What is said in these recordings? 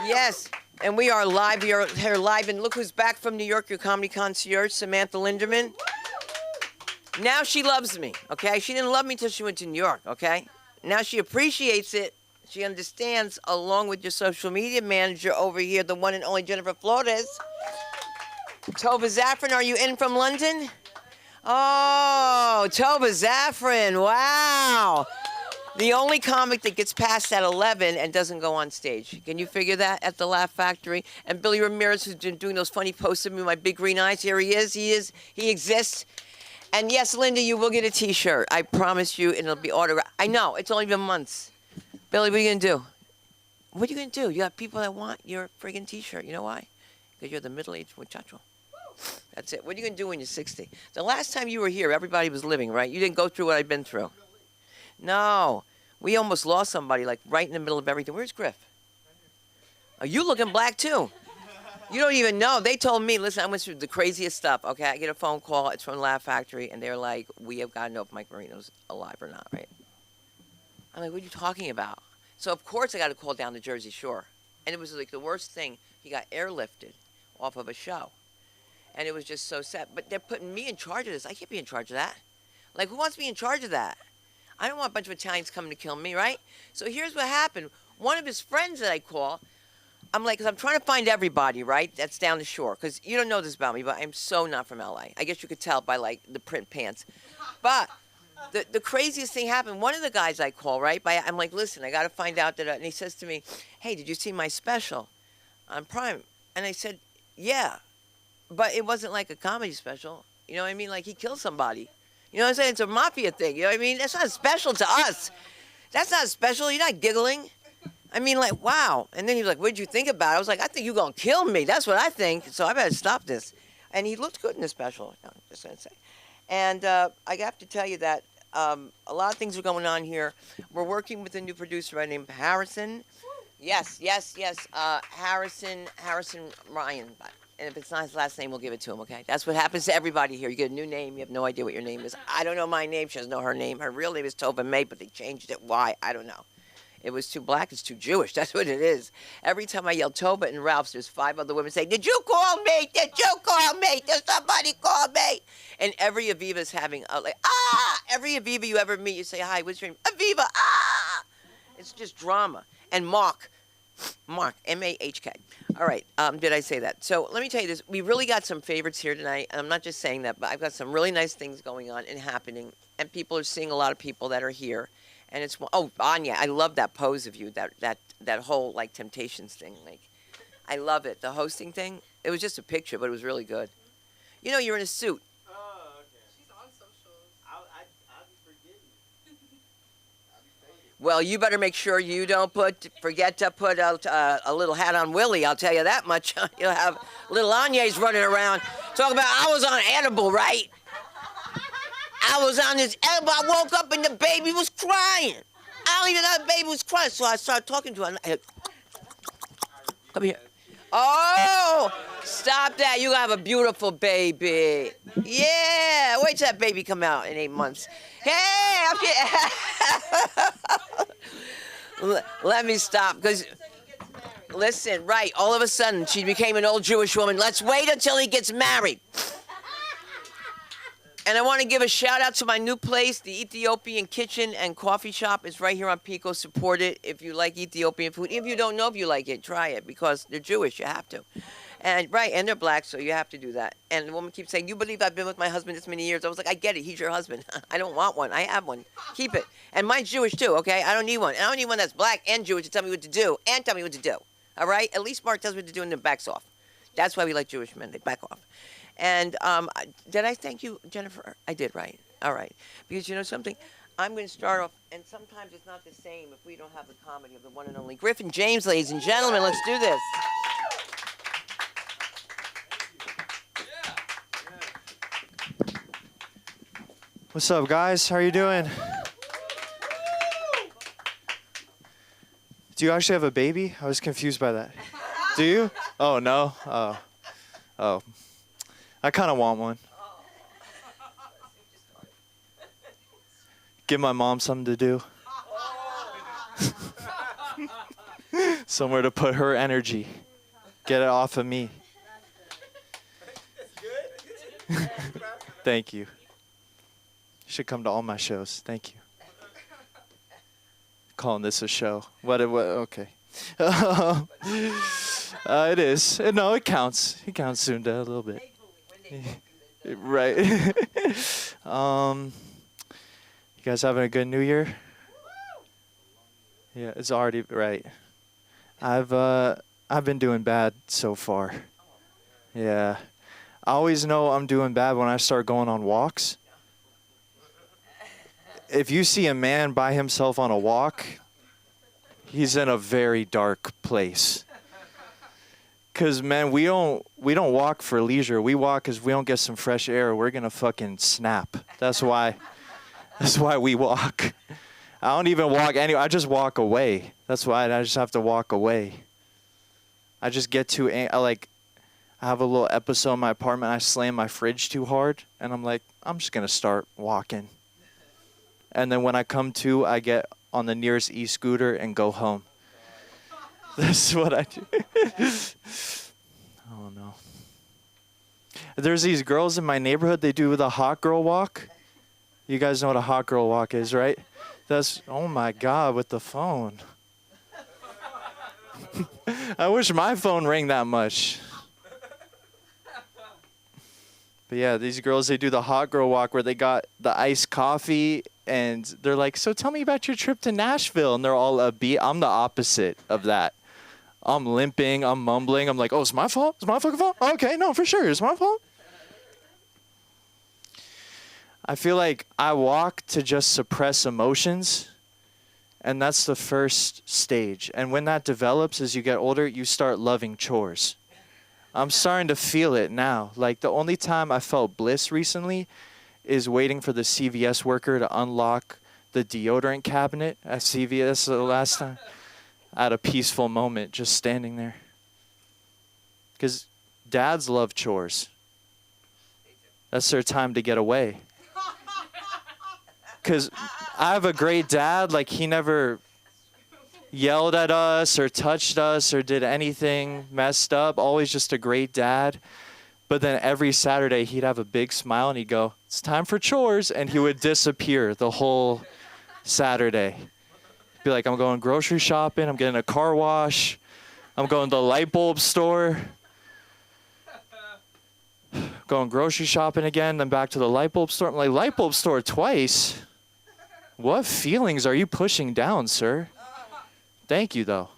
Yes, and we are live. We are here live, and look who's back from New York, your comedy concierge, Samantha Linderman. Now she loves me, okay? She didn't love me till she went to New York, okay? Now she appreciates it. She understands, along with your social media manager over here, the one and only Jennifer Flores. Tova Zafran, are you in from London? Oh, Tova Zafran, wow. The only comic that gets past at 11 and doesn't go on stage. Can you figure that at the Laugh Factory? And Billy Ramirez, who's been doing those funny posts of me with my big green eyes, here he is, he exists. And yes, Linda, you will get a t-shirt. I promise you, and it'll be autographed. I know, it's only been months. Billy, what are you gonna do? What are you gonna do? You got people that want your friggin' t-shirt. You know why? Because you're the middle-aged muchacho. That's it. What are you gonna do when you're 60? The last time you were here, everybody was living, right? You didn't go through what I've been through. No. We almost lost somebody, like, right in the middle of everything. Where's Griff? Are you looking black, too? You don't even know. They told me, listen, I went through the craziest stuff, okay? I get a phone call. It's from Laugh Factory, and they're like, we have got to know if Mike Marino's alive or not, right? I'm like, what are you talking about? So, of course, I got to call down to Jersey Shore. And it was, like, the worst thing. He got airlifted off of a show. And it was just so sad. But they're putting me in charge of this. I can't be in charge of that. Like, who wants to be in charge of that? I don't want a bunch of Italians coming to kill me, right? So here's what happened. One of his friends that I call, I'm like, because I'm trying to find everybody, right, that's down the shore. Because you don't know this about me, but I'm so not from L.A. I guess you could tell by, like, the print pants. But the craziest thing happened. One of the guys I call, right, I'm like, listen, I got to find out that, and he says to me, hey, did you see my special on Prime? And I said, yeah. But it wasn't like a comedy special. You know what I mean? Like, he killed somebody. You know what I'm saying? It's a mafia thing. You know what I mean? That's not special to us. That's not special. You're not giggling. I mean, like, wow. And then he was like, what'd you think about it? I was like, I think you're going to kill me. That's what I think. So I better stop this. And he looked good in the special. No, just going to say. And I have to tell you that a lot of things are going on here. We're working with a new producer right named Harrison. Yes. Harrison Ryan. And if it's not his last name, we'll give it to him, okay? That's what happens to everybody here. You get a new name, you have no idea what your name is. I don't know my name. She doesn't know her name. Her real name is Tova May, but they changed it. Why? I don't know. It was too black. It's too Jewish. That's what it is. Every time I yell Tova and Ralph's, there's 5 other women saying, did you call me? Did you call me? Did somebody call me? And every Aviva's having, every Aviva you ever meet, you say, hi, what's your name? Aviva, It's just drama. And Mark, M-A-H-K. All right, did I say that? So let me tell you this. We really got some favorites here tonight. And I'm not just saying that, but I've got some really nice things going on and happening. And people are seeing a lot of people that are here. And it's, Anya, I love that pose of you, that whole, like, Temptations thing. Like, I love it. The hosting thing, it was just a picture, but it was really good. You know, you're in a suit. Oh, okay. She's on socials. I'll be forgetting. Well, you better make sure you don't forget to put a little hat on Willie. I'll tell you that much. You'll have little Anya's running around talking about, I was on edible, right? I was on this edible. I woke up and the baby was crying. I don't even know the baby was crying. So I started talking to her. Come here. Oh, stop that. You're going to have a beautiful baby. Yeah. Wait till that baby come out in 8 months. Hey, let me stop. Because, listen, right, all of a sudden, she became an old Jewish woman. Let's wait until he gets married. And I want to give a shout-out to my new place, the Ethiopian Kitchen and Coffee Shop. It's right here on Pico. Support it if you like Ethiopian food. If you don't know if you like it, try it, because they're Jewish. You have to. And they're black, so you have to do that. And the woman keeps saying, you believe I've been with my husband this many years? I was like, I get it. He's your husband. I don't want one. I have one. Keep it. And mine's Jewish, too, okay? I don't need one. And I don't need one that's black and Jewish to tell me what to do and tell me what to do. All right? At least Mark tells me what to do and then backs off. That's why we like Jewish men. They back off. And did I thank you, Jennifer? I did, right? All right. Because you know something? I'm going to start off, and sometimes it's not the same if we don't have the comedy of the one and only Griffin James, ladies and gentlemen. Let's do this. What's up, guys? How are you doing? Do you actually have a baby? I was confused by that. Do you? Oh, no? Oh. I kind of want one. Give my mom something to do. Somewhere to put her energy. Get it off of me. Thank you. You should come to all my shows. Thank you. Calling this a show. What okay. It is. No, it counts. It counts soon a little bit. Right. You guys having a good New Year? Yeah, it's already right. I've been doing bad so far. Yeah. I always know I'm doing bad when I start going on walks. If you see a man by himself on a walk, he's in a very dark place. Cause man, we don't walk for leisure. We walk cause we don't get some fresh air. We're gonna fucking snap. That's why we walk. I don't even walk anywhere. I just walk away. That's why I just have to walk away. I just get too I have a little episode in my apartment. I slam my fridge too hard, and I'm like, I'm just gonna start walking. And then when I come to, I get on the nearest e-scooter and go home. That's what I do. Oh no. There's these girls in my neighborhood. They do the hot girl walk. You guys know what a hot girl walk is, right? That's, oh my God, with the phone. I wish my phone rang that much. But yeah, these girls, they do the hot girl walk where they got the iced coffee and they're like, so tell me about your trip to Nashville. And they're all upbeat. I'm the opposite of that. I'm limping. I'm mumbling. I'm like, oh, it's my fault? It's my fucking fault? Okay, no, for sure. It's my fault. I feel like I walk to just suppress emotions. And that's the first stage. And when that develops, as you get older, you start loving chores. I'm starting to feel it now. Like the only time I felt bliss recently is waiting for the CVS worker to unlock the deodorant cabinet at CVS the last time. I had a peaceful moment just standing there. Because dads love chores. That's their time to get away. Because I have a great dad. Like he never yelled at us or touched us or did anything messed up. Always just a great dad. But then every Saturday he'd have a big smile and he'd go, it's time for chores. And he would disappear the whole Saturday. Be like, I'm going grocery shopping. I'm getting a car wash. I'm going to the light bulb store. Going grocery shopping again, then back to the light bulb store. I'm like, light bulb store twice? What feelings are you pushing down, sir? Thank you, though.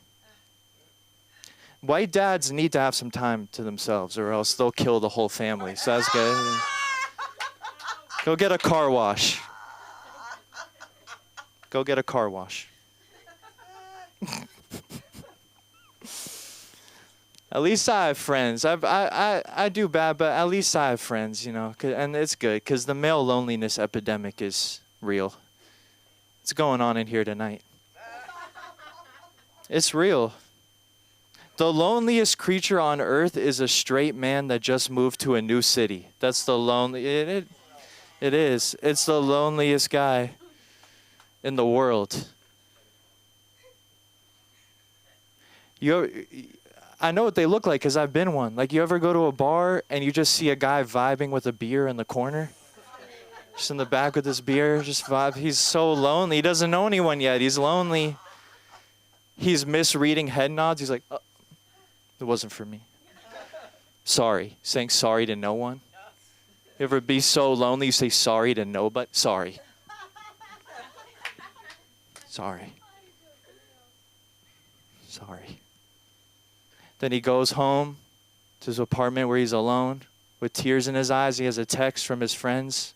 White dads need to have some time to themselves or else they'll kill the whole family. So that's good. Go get a car wash. Go get a car wash. At least I have friends. I do bad, but at least I have friends, you know. And it's good because the male loneliness epidemic is real. It's going on in here tonight. It's real. The loneliest creature on earth is a straight man that just moved to a new city. That's the lonely. It is. It's the loneliest guy in the world. I know what they look like because I've been one. Like you ever go to a bar and you just see a guy vibing with a beer in the corner? Just in the back with his beer, just vibe. He's so lonely. He doesn't know anyone yet. He's lonely. He's misreading head nods. He's like, oh, it wasn't for me. Sorry. Saying sorry to no one. You ever be so lonely you say sorry to nobody? Sorry. Sorry. Sorry. Then he goes home to his apartment where he's alone with tears in his eyes. He has a text from his friends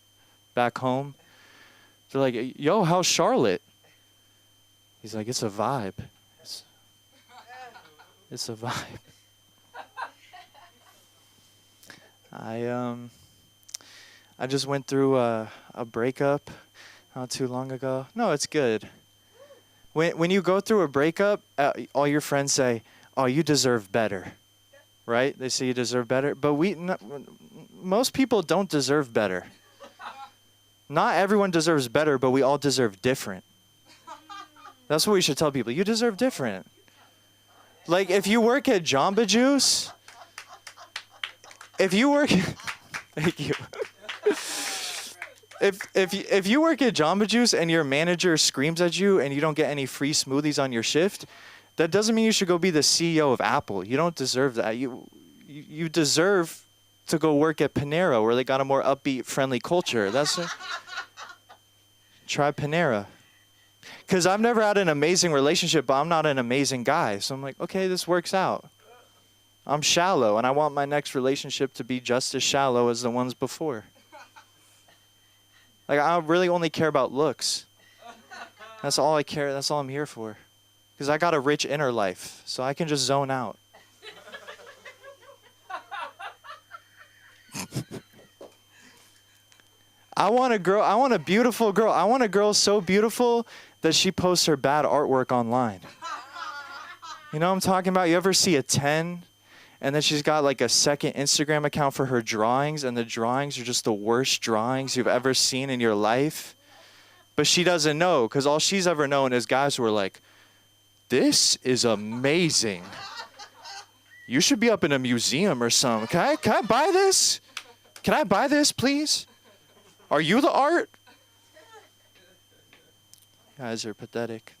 back home. They're like, yo, how's Charlotte? He's like, it's a vibe. It's a vibe. I just went through a breakup not too long ago. No, it's good. When you go through a breakup, all your friends say, oh, you deserve better, right? They say you deserve better. But most people don't deserve better. Not everyone deserves better, but we all deserve different. That's what we should tell people. You deserve different. Like if you work at Jamba Juice, if you work, thank you. If you work at Jamba Juice and your manager screams at you and you don't get any free smoothies on your shift, that doesn't mean you should go be the CEO of Apple. You don't deserve that. You deserve to go work at Panera where they got a more upbeat, friendly culture. Try Panera. Because I've never had an amazing relationship, but I'm not an amazing guy. So I'm like, okay, this works out. I'm shallow, and I want my next relationship to be just as shallow as the ones before. Like, I really only care about looks. That's all I care. That's all I'm here for. Because I got a rich inner life, so I can just zone out. I want a beautiful girl. I want a girl so beautiful that she posts her bad artwork online. You know what I'm talking about? You ever see a 10? And then she's got like a second Instagram account for her drawings, and the drawings are just the worst drawings you've ever seen in your life. But she doesn't know, because all she's ever known is guys who are like, this is amazing. You should be up in a museum or something. Can I buy this? Can I buy this, please? Are you the art? Guys are pathetic.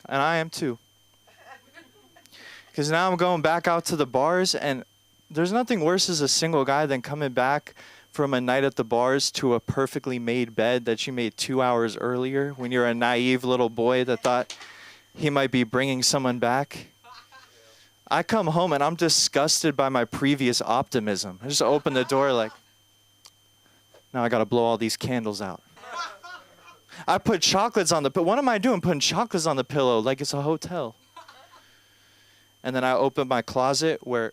And I am too. Because now I'm going back out to the bars, and there's nothing worse as a single guy than coming back from a night at the bars to a perfectly made bed that you made 2 hours earlier when you're a naive little boy that thought he might be bringing someone back. I come home and I'm disgusted by my previous optimism. I just open the door like, now I got to blow all these candles out. I put chocolates on the pillow. What am I doing putting chocolates on the pillow like it's a hotel? And then I opened my closet where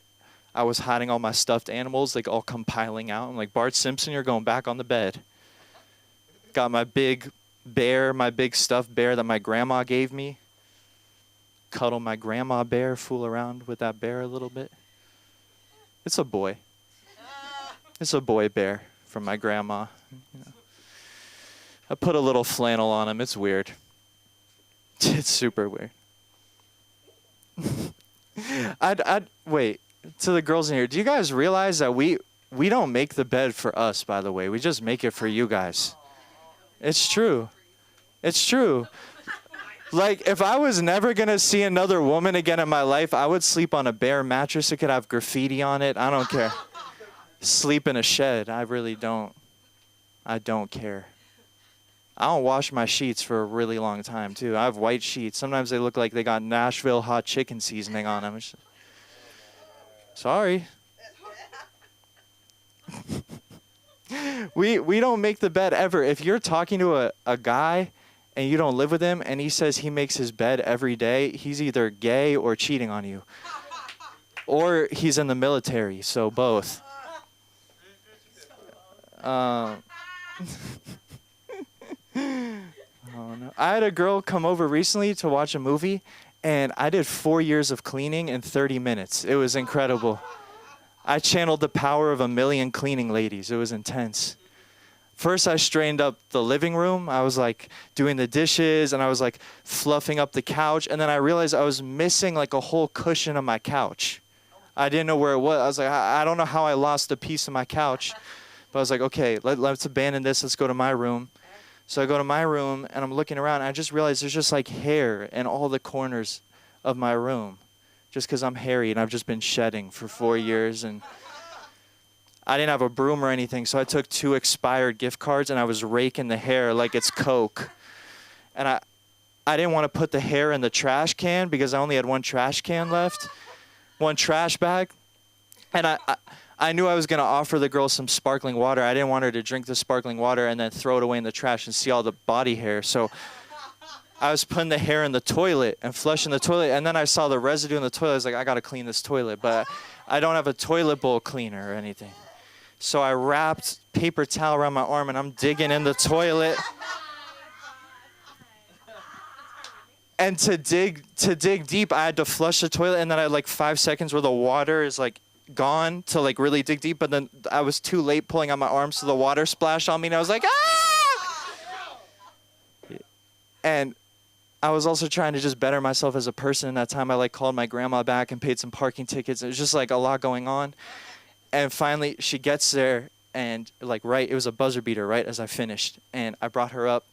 I was hiding all my stuffed animals, like all compiling out. I'm like, Bart Simpson, you're going back on the bed. Got my big bear, my big stuffed bear that my grandma gave me. Cuddle my grandma bear, fool around with that bear a little bit. It's a boy. It's a boy bear from my grandma. You know. I put a little flannel on him. It's weird. It's super weird. I'd wait, to the girls in here, do you guys realize that we don't make the bed for us, by the way? We just make it for you guys. It's true. It's true. Like, if I was never going to see another woman again in my life, I would sleep on a bare mattress. It could have graffiti on it. I don't care. Sleep in a shed. I really don't. I don't care. I don't wash my sheets for a really long time, too. I have white sheets. Sometimes they look like they got Nashville hot chicken seasoning on them. Sorry. We don't make the bed ever. If you're talking to a guy and you don't live with him and he says he makes his bed every day, he's either gay or cheating on you. Or he's in the military, so both. Oh, no. I had a girl come over recently to watch a movie, and I did 4 years of cleaning in 30 minutes. It was incredible. I channeled the power of 1,000,000 cleaning ladies. It was intense. First, I straightened up the living room. I was like doing the dishes, and I was like fluffing up the couch, and then I realized I was missing like a whole cushion of my couch. I didn't know where it was. I was like, I don't know how I lost a piece of my couch. But I was like, okay, let's abandon this. Let's go to my room. So I go to my room, and I'm looking around, and I just realized there's just like hair in all the corners of my room. Just because I'm hairy, and I've just been shedding for 4 years. And I didn't have a broom or anything, so I took 2 expired gift cards, and I was raking the hair like it's Coke. And I didn't want to put the hair in the trash can because I only had 1 trash can left, 1 trash bag. And I knew I was going to offer the girl some sparkling water. I didn't want her to drink the sparkling water and then throw it away in the trash and see all the body hair. So I was putting the hair in the toilet and flushing the toilet. And then I saw the residue in the toilet. I was like, I got to clean this toilet. But I don't have a toilet bowl cleaner or anything. So I wrapped paper towel around my arm, and I'm digging in the toilet. And to dig deep, I had to flush the toilet. And then I had like 5 seconds where the water is like gone to like really dig deep, but then I was too late pulling on my arm, so the water splashed on me, and I was like, ah! And I was also trying to just better myself as a person. That time I like called my grandma back and paid some parking tickets. It was just like a lot going on. And finally she gets there and like it was a buzzer beater right as I finished. And I brought her up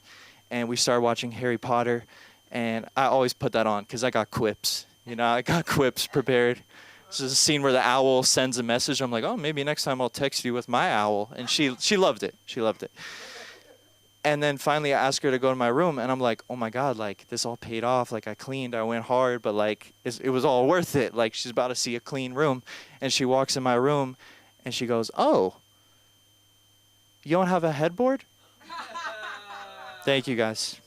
and we started watching Harry Potter. And I always put that on because I got quips. You know, I got quips prepared. This is a scene where the owl sends a message. I'm like, oh, maybe next time I'll text you with my owl. And she loved it. She loved it. And then finally I asked her to go to my room. And I'm like, oh, my God, like, this all paid off. Like, I cleaned. I went hard. But, like, it was all worth it. Like, she's about to see a clean room. And she walks in my room. And she goes, oh, you don't have a headboard? Thank you, guys.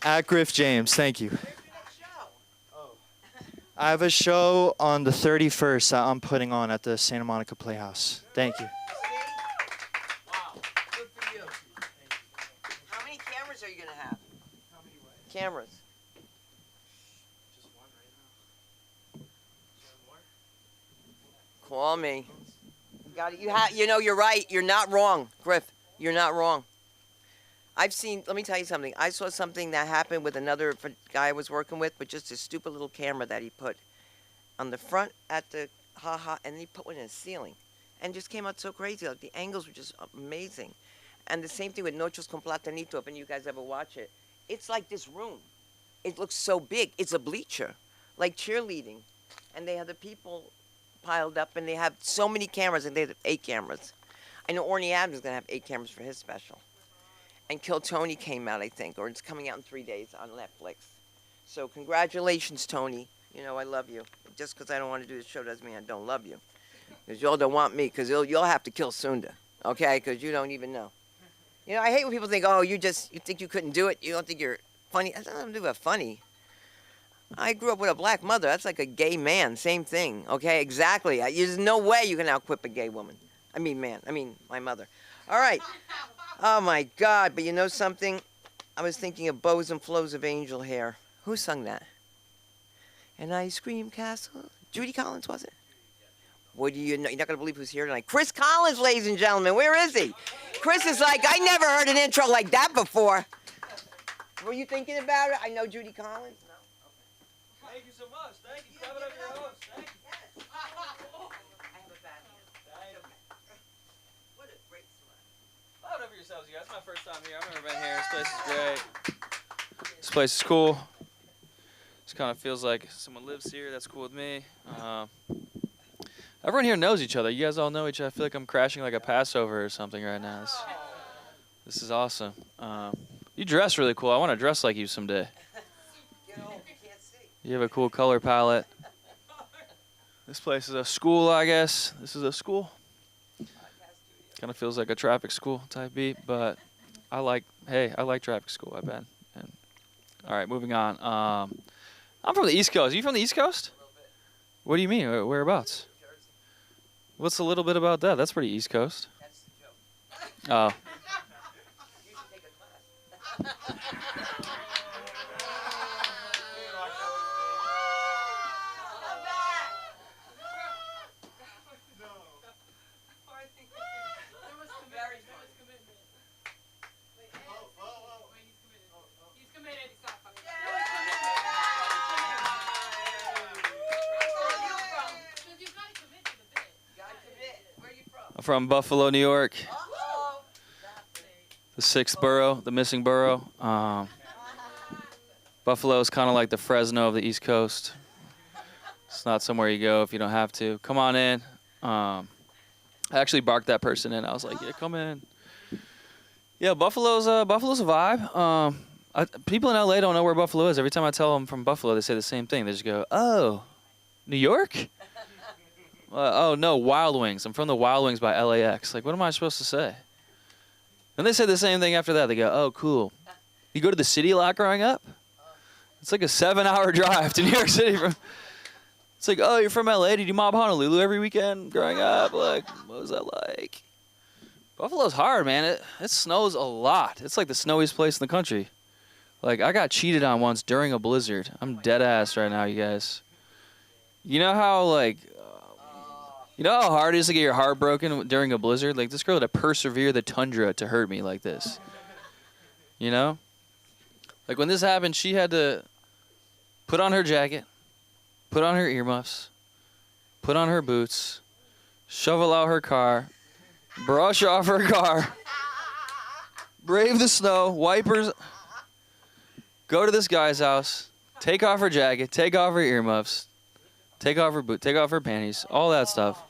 At Griff James. Thank you. I have a show on the 31st that I'm putting on at the Santa Monica Playhouse. Thank you. Wow. Good for you. How many cameras are you going to have? How many what? Cameras. Just one right now. Is there more? Call me. You got it. You know, you're right. You're not wrong, Griff. You're not wrong. Let me tell you something. I saw something that happened with another guy I was working with, but just a stupid little camera that he put on the front at the and then he put one in the ceiling. And just came out so crazy. Like the angles were just amazing. And the same thing with Noches con Platanito, if any of you guys ever watch it. It's like this room. It looks so big. It's a bleacher, like cheerleading. And they have the people piled up, and they have so many cameras, and they have 8 cameras. I know Orny Adams is going to have 8 cameras for his special. And Kill Tony came out, I think, or it's coming out in 3 days on Netflix. So congratulations, Tony. You know I love you. Just because I don't want to do the show doesn't mean I don't love you. Because y'all don't want me, because you'll have to kill Sunda, okay? Because you don't even know. You know, I hate when people think, oh, you think you couldn't do it. You don't think you're funny. That's nothing to do with funny. I grew up with a black mother. That's like a gay man. Same thing, okay? Exactly. There's no way you can outquip a gay woman. My mother. All right. Oh, my God. But you know something? I was thinking of Bows and Flows of Angel Hair. Who sung that? An Ice Cream Castle? Judy Collins, was it? What do you know? You're not going to believe who's here tonight. Chris Collins, ladies and gentlemen. Where is he? Chris is like, I never heard an intro like that before. Were you thinking about it? I know Judy Collins. No? Okay. Thank you so much. Thank you. Clap it up your host. Thank you. Yes. I have a bad hand. Okay. What a great celeb. Clap it up for yourselves, you guys. It's my first time here. I've never been here. This place is great. This place is cool. Just kind of feels like someone lives here. That's cool with me. Everyone here knows each other. You guys all know each other. I feel like I'm crashing like a Passover or something right now. This is awesome. You dress really cool. I want to dress like you someday. You have a cool color palette. This place is a school, I guess. This is a school. Kind of feels like a traffic school type beat, but I like traffic school, I bet. And, all right, moving on. I'm from the East Coast. Are you from the East Coast? What do you mean? Whereabouts? What's a little bit about that? That's pretty East Coast. That's the joke. Oh. You should take a class. I'm from Buffalo, New York. The 6th borough, the missing borough. Buffalo is kind of like the Fresno of the East Coast. It's not somewhere you go if you don't have to. Come on in. I actually barked that person in. I was like, yeah, come in. Yeah, Buffalo's a vibe. People in LA don't know where Buffalo is. Every time I tell them from Buffalo, they say the same thing. They just go, oh, New York? Oh, no, Wild Wings. I'm from the Wild Wings by LAX. Like, what am I supposed to say? And they say the same thing after that. They go, oh, cool. You go to the city a lot growing up? It's like a 7-hour drive to New York City. It's like, oh, you're from LA. Did you mob Honolulu every weekend growing up? Like, what was that like? Buffalo's hard, man. It snows a lot. It's like the snowiest place in the country. Like, I got cheated on once during a blizzard. I'm dead ass right now, you guys. You know how, like... You know how hard it is to get your heart broken during a blizzard? Like, this girl had to persevere the tundra to hurt me like this. You know? Like when this happened, she had to put on her jacket, put on her earmuffs, put on her boots, shovel out her car, brush off her car, brave the snow, wipers, go to this guy's house, take off her jacket, take off her earmuffs, take off her boot, take off her panties, all that stuff.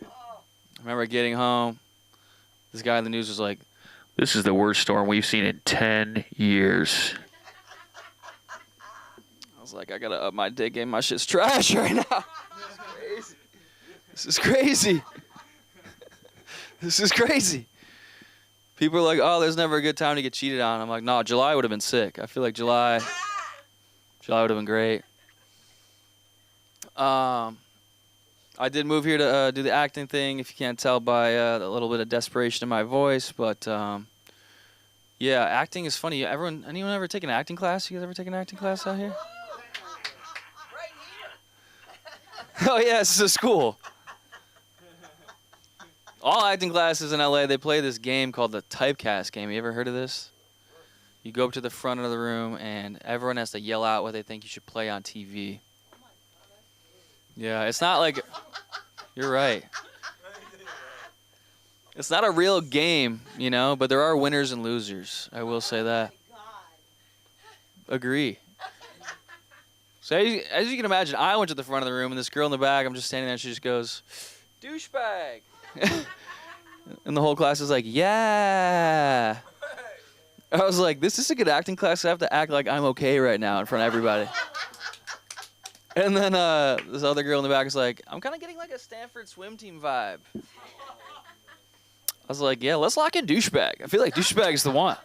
I remember getting home. This guy in the news was like, "This is the worst storm we've seen in 10 years." I was like, I gotta up my dick game. My shit's trash right now. This is crazy. This is crazy. People are like, "Oh, there's never a good time to get cheated on." I'm like, no, July would have been sick. I feel like July would have been great. I did move here to do the acting thing, if you can't tell by a little bit of desperation in my voice. But, yeah, acting is funny. Anyone ever take an acting class? You guys ever take an acting class out here? Oh, yeah, this is a school. All acting classes in LA, they play this game called the typecast game. You ever heard of this? You go up to the front of the room, and everyone has to yell out what they think you should play on TV. Yeah, it's not like... You're right. It's not a real game, you know, but there are winners and losers. I will say that. Agree. So as you can imagine, I went to the front of the room, and this girl in the back, I'm just standing there, and she just goes, "Douchebag." And the whole class is like, "Yeah." I was like, this is a good acting class. I have to act like I'm okay right now in front of everybody. And then this other girl in the back is like, "I'm kind of getting like a Stanford swim team vibe." I was like, yeah, let's lock in douchebag. I feel like douchebag is the one.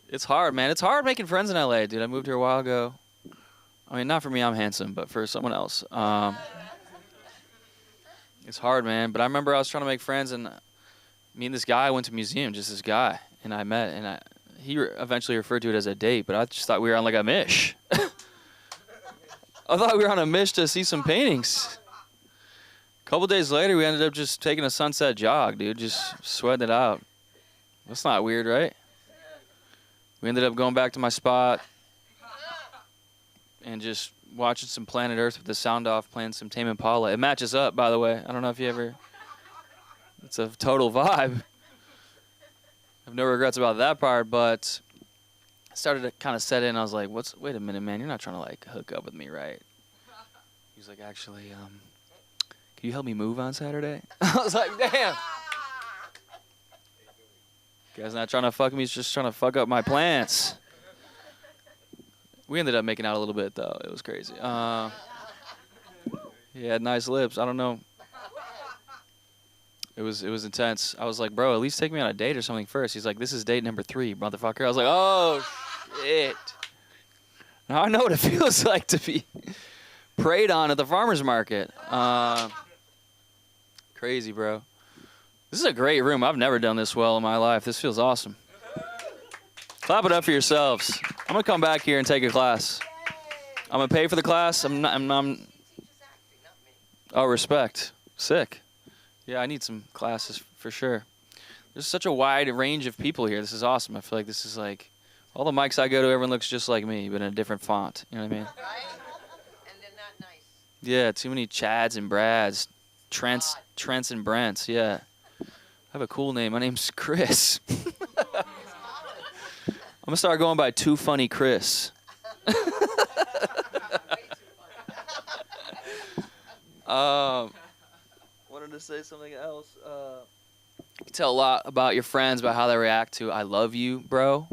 It's hard, man. It's hard making friends in LA, dude. I moved here a while ago. I mean, not for me, I'm handsome, but for someone else. It's hard, man. But I remember I was trying to make friends, and me and this guy went to a museum, just this guy, and I met, and he eventually referred to it as a date, but I just thought we were on like a mish. I thought we were on a mish to see some paintings. A couple days later, we ended up just taking a sunset jog, dude, just sweating it out. That's not weird, right? We ended up going back to my spot and just watching some Planet Earth with the sound off, playing some Tame Impala. It matches up, by the way. I don't know if you ever... It's a total vibe. I have no regrets about that part, but... started to kind of set in. I was like, wait a minute, man, you're not trying to like hook up with me, right? He was like, actually, can you help me move on Saturday? I was like, damn. Guy's not trying to fuck me, he's just trying to fuck up my plans. We ended up making out a little bit though. It was crazy. He had nice lips. I don't know. It was intense. I was like, bro, at least take me on a date or something first. He's like, this is date number 3, motherfucker. I was like, oh, shit. Now I know what it feels like to be preyed on at the farmer's market. Crazy, bro. This is a great room. I've never done this well in my life. This feels awesome. Clap it up for yourselves. I'm going to come back here and take a class. I'm going to pay for the class. Oh, respect. Sick. Yeah, I need some classes for sure. There's such a wide range of people here. This is awesome. I feel like this is like all the mics I go to, everyone looks just like me, but in a different font. You know what I mean? Right? And they're not nice. Yeah, too many Chads and Brads. Trents and Brents, yeah. I have a cool name. My name's Chris. I'm going to start going by Too Funny Chris. Wanted to say something else. You can tell a lot about your friends by how they react to "I love you, bro."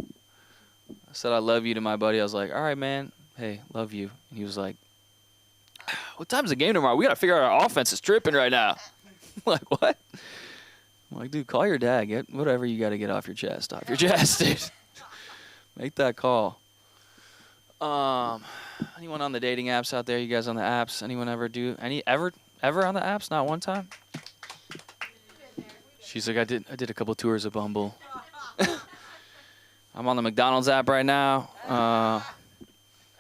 I said "I love you" to my buddy. I was like, all right, man. Hey, love you. And he was like, what time's the game tomorrow? We got to figure out our offense is tripping right now. I'm like, what? I'm like, dude, call your dad. Get whatever you got to get off your chest. Off your chest, dude. Make that call. Anyone on the dating apps out there? You guys on the apps? Anyone ever do ever on the apps? Not one time. She's like, I did a couple tours of Bumble. I'm on the McDonald's app right now.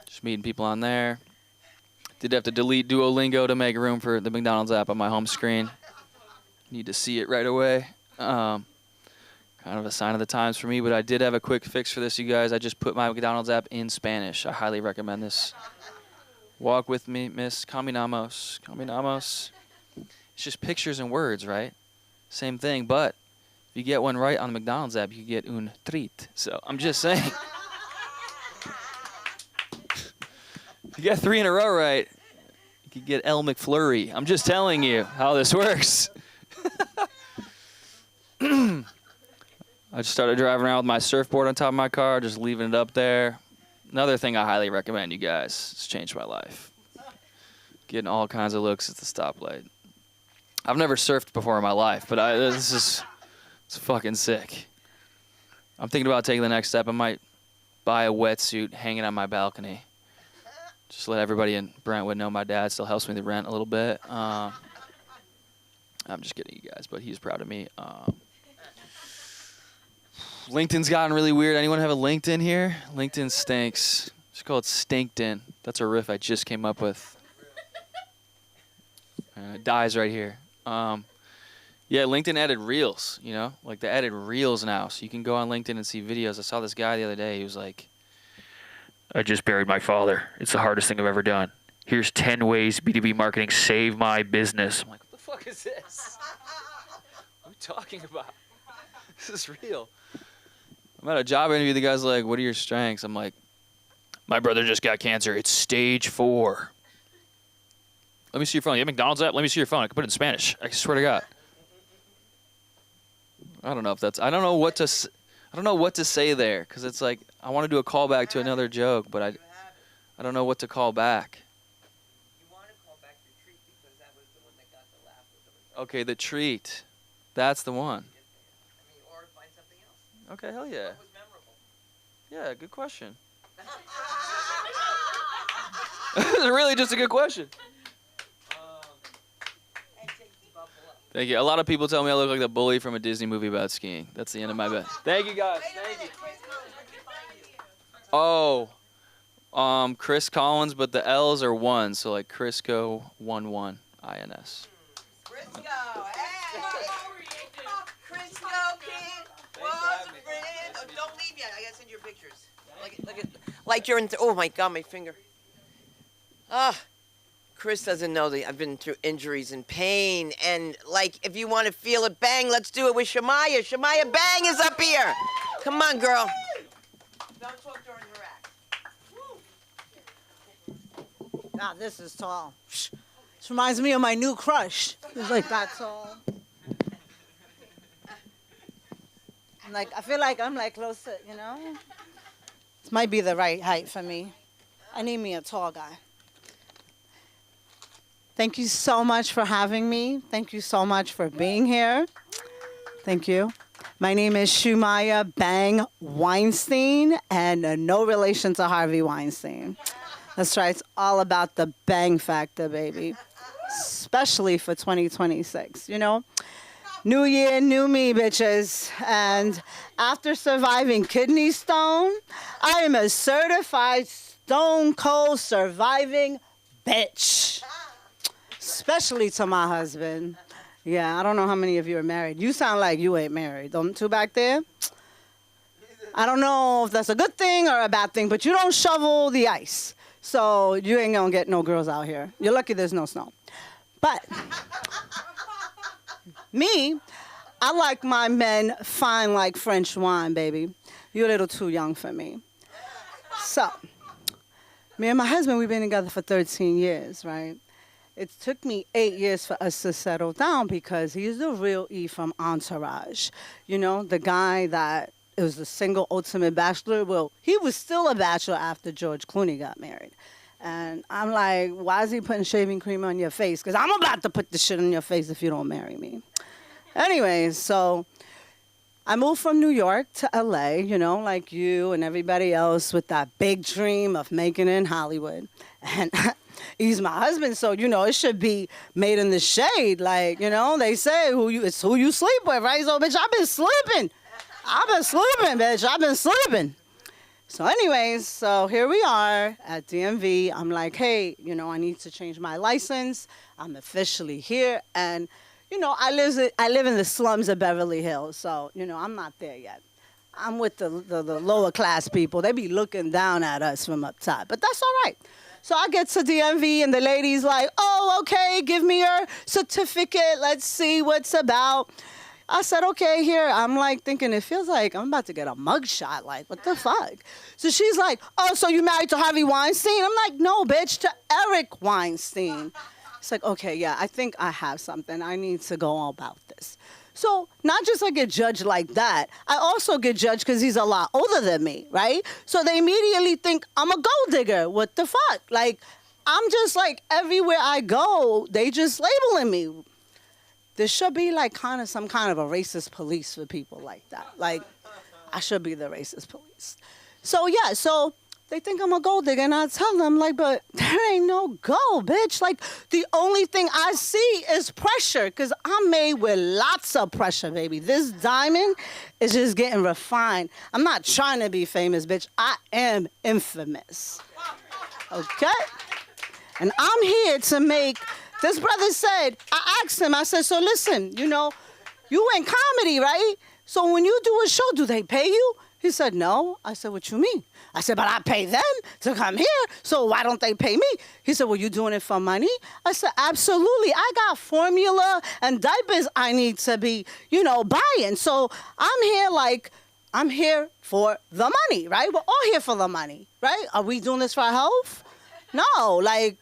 Just meeting people on there. Did have to delete Duolingo to make room for the McDonald's app on my home screen. Need to see it right away. Kind Kind of a sign of the times for me, but I did have a quick fix for this, you guys. I just put my McDonald's app in Spanish. I highly recommend this. Walk with me, Miss. Caminamos. Caminamos. It's just pictures and words, right? Same thing, but if you get one right on the McDonald's app, you get un treat. So I'm just saying. If you get 3 in a row right, you could get El McFlurry. I'm just telling you how this works. I just started driving around with my surfboard on top of my car, just leaving it up there. Another thing I highly recommend, you guys. It's changed my life. Getting all kinds of looks at the stoplight. I've never surfed before in my life, but it's fucking sick. I'm thinking about taking the next step. I might buy a wetsuit, hang it on my balcony. Just let everybody in Brentwood know my dad still helps me with the rent a little bit. I'm just kidding, you guys, but he's proud of me. LinkedIn's gotten really weird. Anyone have a LinkedIn here? LinkedIn stinks. Just call it Stinkton. That's a riff I just came up with. It dies right here. Yeah, LinkedIn added Reels, you know? Like, they added Reels now, so you can go on LinkedIn and see videos. I saw this guy the other day. He was like, I just buried my father. It's the hardest thing I've ever done. Here's 10 ways B2B marketing saved my business. I'm like, what the fuck is this? What are you talking about? This is real. I'm at a job interview. The guy's like, what are your strengths? I'm like, my brother just got cancer. It's stage 4. Let me see your phone. You have McDonald's app? Let me see your phone. I can put it in Spanish. I swear to God. I don't know if that's. I don't know what to say there, because it's like I want to do a callback to another joke, but I don't know what to call back. You want to call back your treat because that was the one that got the laugh. Okay, the treat. That's the one. I mean, or find something else. Okay, hell yeah. What was memorable? Yeah, good question. This is really just a good question. Thank you. A lot of people tell me I look like the bully from a Disney movie about skiing. That's the end of my bet. Thank you, guys. Thank you. Oh, Chris Collins, but the L's are 1, so like Crisco 11 INS. Crisco, hey! Crisco kid was a friend. Oh, don't leave yet. I gotta send you your pictures. Like you're in. Oh my God, my finger. Chris doesn't know that I've been through injuries and pain, and like if you want to feel it, bang, let's do it with Shamaya. Shamaya Bang is up here. Come on, girl. Don't talk during her act. God, this is tall. This reminds me of my new crush. It's like that tall. I feel like I'm like close to, you know? This might be the right height for me. I need me a tall guy. Thank you so much for having me. Thank you so much for being here. Thank you. My name is Shumaya Bang Weinstein, and no relation to Harvey Weinstein. That's right. It's all about the bang factor, baby. Especially for 2026, you know? New year, new me, bitches. And after surviving kidney stone, I am a certified stone cold surviving bitch. Especially to my husband. Yeah, I don't know how many of you are married. You sound like you ain't married. Them two back there? I don't know if that's a good thing or a bad thing, but you don't shovel the ice. So you ain't gonna get no girls out here. You're lucky there's no snow. But me, I like my men fine like French wine, baby. You're a little too young for me. So, me and my husband, we've been together for 13 years, right? It took me 8 years for us to settle down because he's the real E from Entourage. You know, the guy that was the single ultimate bachelor. Well, he was still a bachelor after George Clooney got married. And I'm like, why is he putting shaving cream on your face? Because I'm about to put the shit on your face if you don't marry me. Anyways, so I moved from New York to LA, you know, like you and everybody else with that big dream of making it in Hollywood. And he's my husband, so, you know, it should be made in the shade. Like, you know, they say it's who you sleep with, right? So, bitch, I've been sleeping, bitch. I've been sleeping. So anyways, so here we are at DMV. I'm like, hey, you know, I need to change my license. I'm officially here. And, I live in the slums of Beverly Hills, so, I'm not there yet. I'm with the lower class people. They be looking down at us from up top, but that's all right. So I get to DMV and the lady's like, oh, okay, give me your certificate. Let's see what's about. I said, okay, here. I'm like thinking, it feels like I'm about to get a mugshot. Like, what the fuck? So she's like, oh, so you married to Harvey Weinstein? I'm like, no, bitch, to Eric Weinstein. It's like, okay, yeah, I think I have something. I need to go about this. So not just I get judged like that, I also get judged because he's a lot older than me, right? So they immediately think I'm a gold digger. What the fuck? Like, I'm just like, everywhere I go, they just labeling me. There should be like some kind of a racist police for people like that. Like, I should be the racist police. So yeah, so they think I'm a gold digger, and I tell them, like, but there ain't no gold, bitch. Like, the only thing I see is pressure, because I'm made with lots of pressure, baby. This diamond is just getting refined. I'm not trying to be famous, bitch. I am infamous. Okay? And I'm here to make, this brother said, I asked him, I said, so listen, you in comedy, right? So when you do a show, do they pay you? He said, no. I said, what you mean? I said, but I pay them to come here, so why don't they pay me? He said, well, you doing it for money? I said, absolutely. I got formula and diapers I need to be, buying. So I'm here for the money, right? We're all here for the money, right? Are we doing this for health? No, like,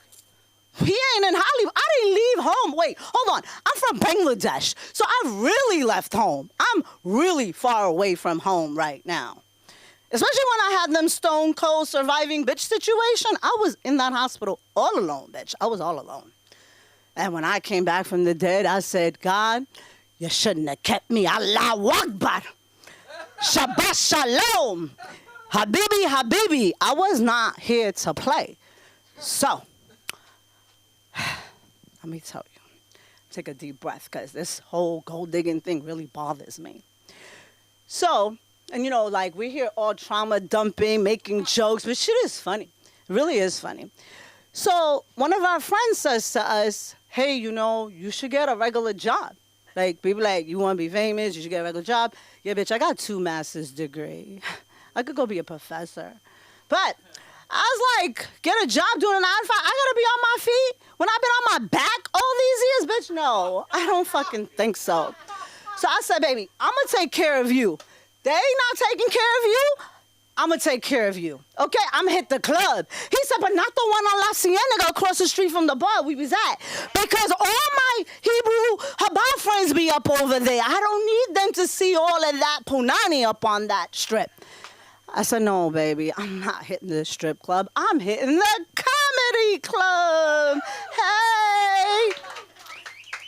he ain't in Hollywood. I didn't leave home. Wait, hold on. I'm from Bangladesh, so I really left home. I'm really far away from home right now. Especially when I had them stone cold surviving bitch situation. I was in that hospital all alone, bitch. I was all alone. And when I came back from the dead, I said, God, you shouldn't have kept me. Allahu Akbar. Shabbat Shalom. Habibi, Habibi. I was not here to play. So, let me tell you. Take a deep breath, because this whole gold digging thing really bothers me. So, and we're here all trauma dumping, making jokes, but shit is funny. It really is funny. So one of our friends says to us, hey, you should get a regular job. Like, people like, you want to be famous, you should get a regular job. Yeah, bitch, I got 2 master's degree. I could go be a professor. But I was like, get a job doing a 9 to 5. I got to be on my feet when I've been on my back all these years, bitch. No, I don't fucking think so. So I said, baby, I'm going to take care of you. They ain't not taking care of you. I'm going to take care of you. Okay, I'm going to hit the club. He said, but not the one on La Cienega across the street from the bar we was at. Because all my Hebrew Habab friends be up over there. I don't need them to see all of that punani up on that strip. I said, no, baby, I'm not hitting the strip club. I'm hitting the comedy club. Hey.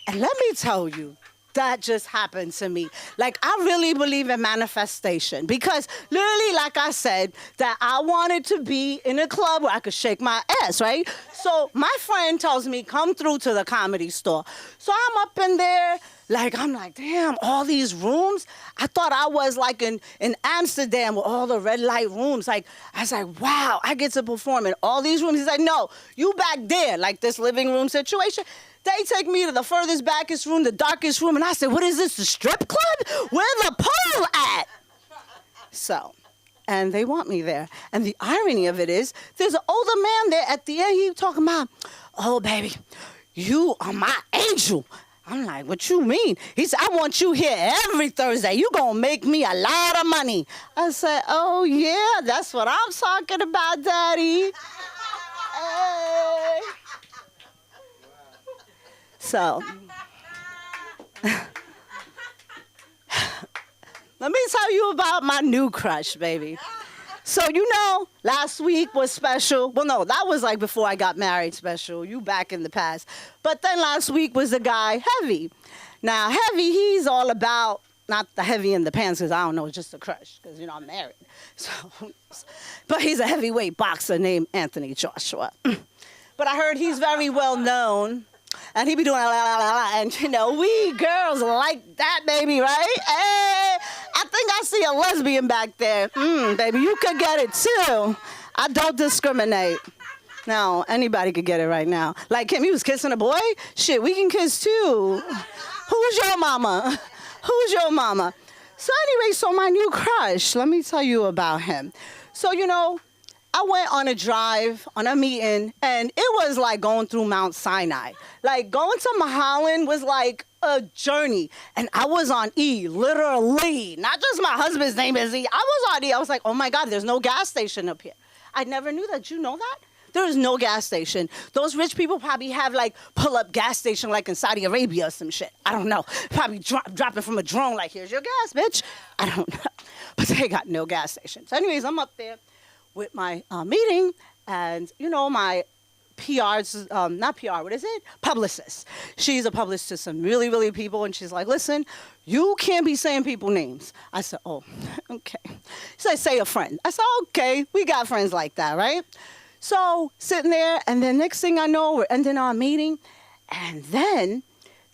And let me tell you, that just happened to me. Like, I really believe in manifestation, because literally, like I said, that I wanted to be in a club where I could shake my ass, right? So my friend tells me, come through to the Comedy Store. So I'm up in there, I'm like, damn, all these rooms? I thought I was like in Amsterdam with all the red light rooms. Like, I was like, wow, I get to perform in all these rooms. He's like, no, you back there, like this living room situation. They take me to the furthest backest room, the darkest room, and I said, what is this, the strip club? Where the pole at? So, and they want me there. And the irony of it is, there's an older man there at the end, he talking about, oh, baby, you are my angel. I'm like, what you mean? He said, I want you here every Thursday. You gonna make me a lot of money. I said, oh, yeah, that's what I'm talking about, Daddy. Hey. So, let me tell you about my new crush, baby. So, last week was special. Well, no, that was like before I got married special. You back in the past. But then last week was the guy, Heavy. Now, Heavy, he's all about, not the heavy in the pants, because I don't know, it's just a crush, because, I'm married. So, but he's a heavyweight boxer named Anthony Joshua. But I heard he's very well known. And he be doing la, la, la, la, and we girls like that, baby, right? Hey, I think I see a lesbian back there. Baby, you could get it too. I don't discriminate. Now, anybody could get it right now. Like Kim, he was kissing a boy? Shit, we can kiss too. Who's your mama? Who's your mama? So anyway, so my new crush, let me tell you about him. So, you know, I went on a drive, on a meeting, and it was like going through Mount Sinai. Like going to Mulholland was like a journey. And I was on E, literally. Not just my husband's name is E. I was on E. I was like, oh my God, there's no gas station up here. I never knew that. You know that? There is no gas station. Those rich people probably have like pull-up gas station like in Saudi Arabia or some shit. I don't know. Probably dropping from a drone like, here's your gas, bitch. I don't know. But they got no gas station. So anyways, I'm up there with my meeting, and you know, my PR's, not PR, what is it? Publicist. She's a publicist to some really, really people, and she's like, listen, you can't be saying people names. I said, oh, okay. She said, say a friend. I said, okay, we got friends like that, right? So sitting there, and then next thing I know, we're ending our meeting, and then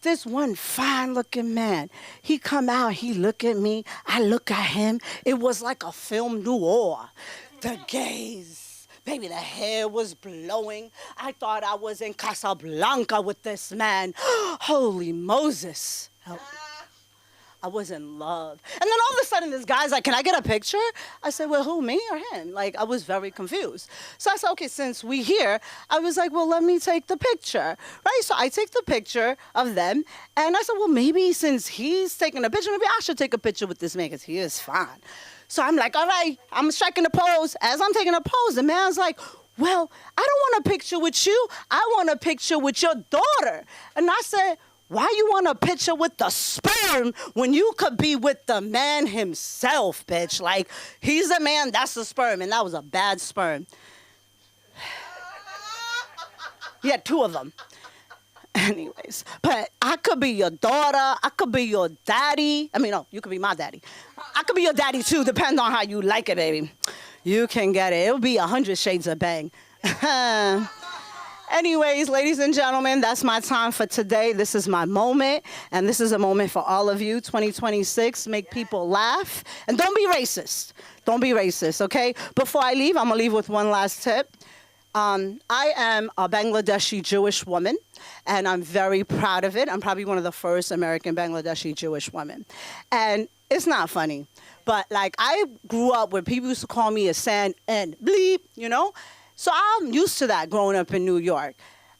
this one fine-looking man, he come out, he look at me, I look at him. It was like a film noir. The gaze, baby, the hair was blowing. I thought I was in Casablanca with this man. Holy Moses. I was in love. And then all of a sudden, this guy's like, can I get a picture? I said, well, who, me or him? Like, I was very confused. So I said, okay, since we here, I was like, well, let me take the picture, right? So I take the picture of them, and I said, well, maybe since he's taking a picture, maybe I should take a picture with this man, because he is fine. So I'm like, all right, I'm striking a pose. As I'm taking a pose, the man's like, well, I don't want a picture with you. I want a picture with your daughter. And I said, why you want a picture with the sperm when you could be with the man himself, bitch? Like, he's the man, that's the sperm, and that was a bad sperm. He had two of them. Anyways, but I could be your daughter. I could be your daddy. I mean, no, you could be my daddy. I could be your daddy, too, depending on how you like it, baby. You can get it. It'll be 100 shades of bang. Anyways, ladies and gentlemen, that's my time for today. This is my moment, and this is a moment for all of you. 2026, make people laugh, and don't be racist. Don't be racist, okay? Before I leave, I'm going to leave with one last tip. I am a Bangladeshi Jewish woman, and I'm very proud of it. I'm probably one of the first American Bangladeshi Jewish women. And it's not funny, but like I grew up where people used to call me a sand and bleep, you know? So I'm used to that growing up in New York.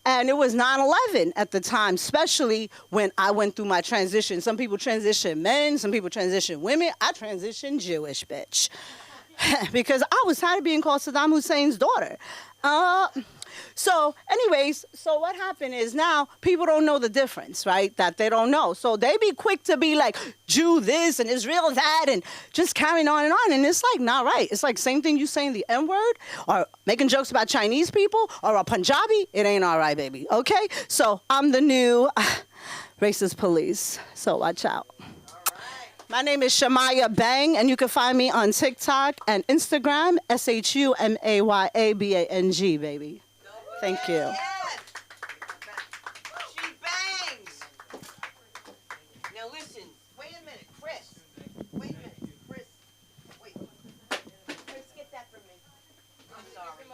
And it was 9/11 at the time, especially when I went through my transition. Some people transition men, some people transition women. I transitioned Jewish, bitch. Because I was tired of being called Saddam Hussein's daughter. So anyways, so what happened is now people don't know the difference, right? That they don't know. So they be quick to be like, Jew this and Israel that and just carrying on and on. And it's like not right. It's like same thing you saying the N-word or making jokes about Chinese people or a Punjabi. It ain't all right, baby. Okay? So I'm the new racist police. So watch out. My name is Shamaya Bang, and you can find me on TikTok and Instagram, ShumayABang, baby. Thank you. Yes. She bangs. Now listen, wait a minute, Chris. Wait a minute, Chris. Wait. Chris, get that for me. I'm sorry. Can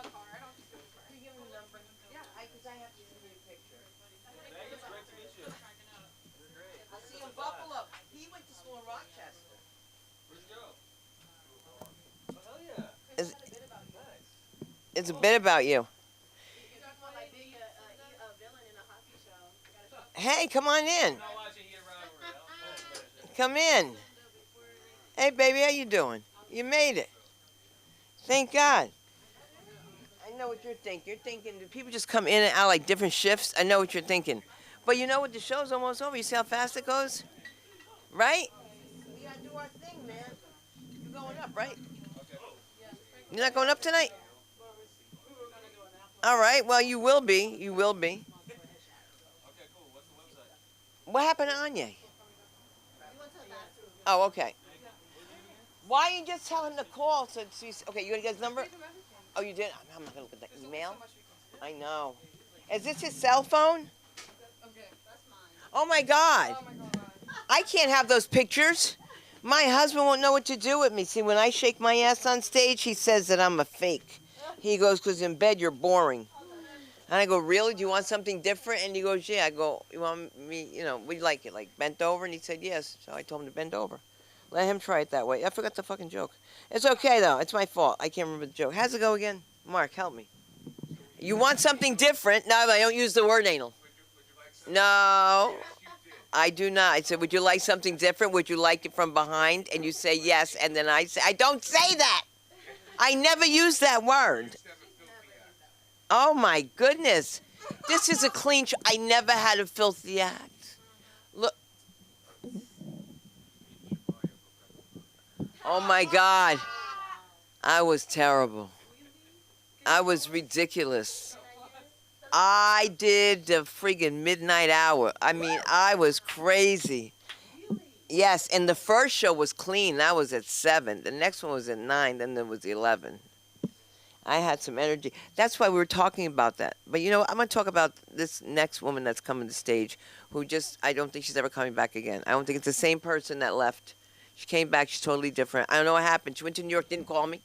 you give him the number? Yeah, because I have to see a picture. It's great to meet you. I'll see you in Buffalo. He went to school in Rochester. Where'd you go? Oh, hell yeah. It's a bit about you. Hey, come on in. Come in. Hey, baby, how you doing? You made it. Thank God. I know what you're thinking. You're thinking, do people just come in and out like different shifts? I know what you're thinking. But you know what? The show's almost over. You see how fast it goes? Right? We gotta do our thing, man. You're going up, right? You're not going up tonight? All right. Well, you will be. You will be. What happened to Anya? Oh, okay. Why you just tell him to call? So okay, you gonna get his number? Oh, you did? I'm not gonna look at the email. I know. Is this his cell phone? Oh my God. I can't have those pictures. My husband won't know what to do with me. See, when I shake my ass on stage, he says that I'm a fake. He goes, because in bed you're boring. And I go, really? Do you want something different? And he goes, yeah. I go, you want me, we like it, like bent over? And he said, yes. So I told him to bend over. Let him try it that way. I forgot the fucking joke. It's okay, though. It's my fault. I can't remember the joke. How's it go again? Mark, help me. You want something different? No, I don't use the word anal. No, I do not. I said, would you like something different? Would you like it from behind? And you say yes. And then I say, I don't say that. I never use that word. Oh, my goodness. This is a clean I never had a filthy act. Look. Oh, my God. I was terrible. I was ridiculous. I did the friggin' midnight hour. I mean, I was crazy. Yes, and the first show was clean. That was at 7. The next one was at 9. Then there was 11. I had some energy. That's why we were talking about that. But I'm going to talk about this next woman that's coming to stage who I don't think she's ever coming back again. I don't think it's the same person that left. She came back. She's totally different. I don't know what happened. She went to New York, didn't call me.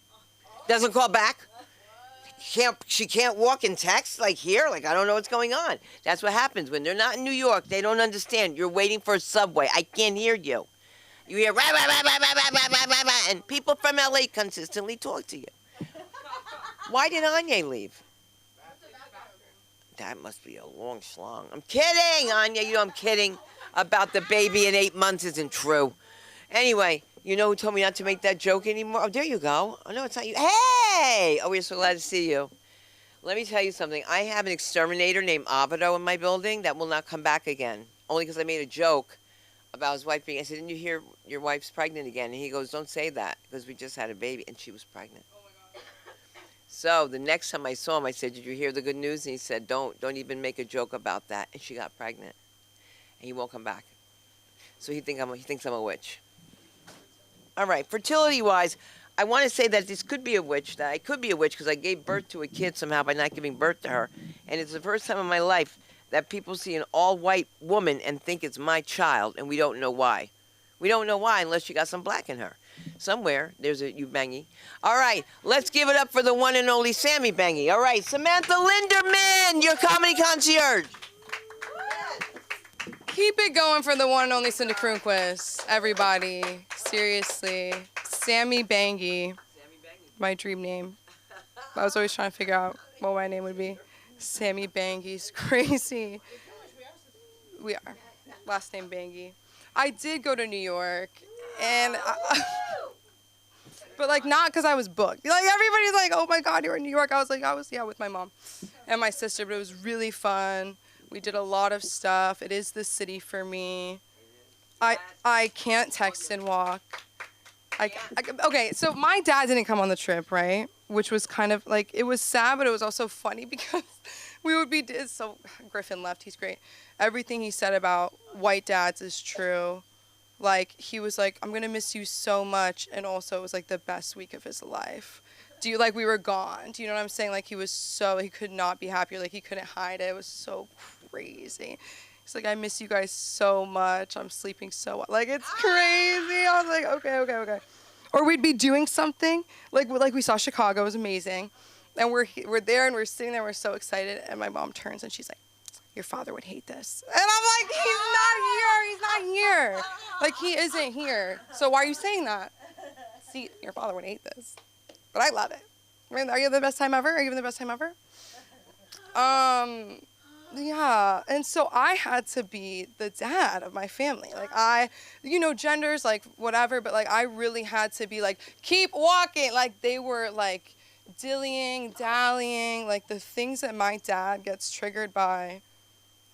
Doesn't call back. She can't walk and text like here. Like, I don't know what's going on. That's what happens. When they're not in New York, they don't understand. You're waiting for a subway. I can't hear you. You hear, rah, rah, rah, rah, rah, rah, rah, rah, rah, rah, and people from LA consistently talk to you. Why did Anya leave? That must be a long schlong. I'm kidding, Anya. I'm kidding about the baby in 8 months isn't true. Anyway, you know who told me not to make that joke anymore? Oh, there you go. Oh, no, it's not you. Hey! Oh, we're so glad to see you. Let me tell you something. I have an exterminator named Avido in my building that will not come back again. Only because I made a joke about his wife being... I said, didn't you hear your wife's pregnant again? And he goes, don't say that, because we just had a baby, and she was pregnant. So the next time I saw him, I said, did you hear the good news? And he said, don't even make a joke about that. And she got pregnant. And he won't come back. So he thinks I'm a witch. All right, fertility-wise, I want to say that this could be a witch, that I could be a witch because I gave birth to a kid somehow by not giving birth to her. And it's the first time in my life that people see an all-white woman and think it's my child, and we don't know why. We don't know why unless she got some black in her. Somewhere, there's a you Bangy. All right, let's give it up for the one and only Sammy Bangy. All right, Samantha Linderman, your comedy concierge. Keep it going for the one and only Cindy Kronquist, everybody. Seriously. Sammy Bangy. My dream name. I was always trying to figure out what my name would be. Sammy Bangy's crazy. We are. Last name Bangy. I did go to New York, and but not because I was booked. Like, everybody's like, oh my God, you're in New York. I was with my mom and my sister, but it was really fun. We did a lot of stuff. It is the city for me. I can't text and walk. Okay, so my dad didn't come on the trip, right? Which was kind of it was sad, but it was also funny because we would be, so Griffin left, he's great. Everything he said about white dads is true. He was like, I'm gonna miss you so much, and also it was the best week of his life. We were gone. Do you know what I'm saying? He could not be happier. He couldn't hide it. It was so crazy. He's like, I miss you guys so much. I'm sleeping so well. It's crazy. I was like, okay. Or we'd be doing something. We saw Chicago. It was amazing. And we're there, and we're sitting there. We're so excited. And my mom turns, and she's like, your father would hate this. And I'm like, he's not here. He isn't here. So why are you saying that? See, your father would hate this. But I love it. I mean, are you having the best time ever? Are you having the best time ever? Yeah. And so I had to be the dad of my family. Genders, whatever, but I really had to be keep walking. They were dillying, dallying, the things that my dad gets triggered by.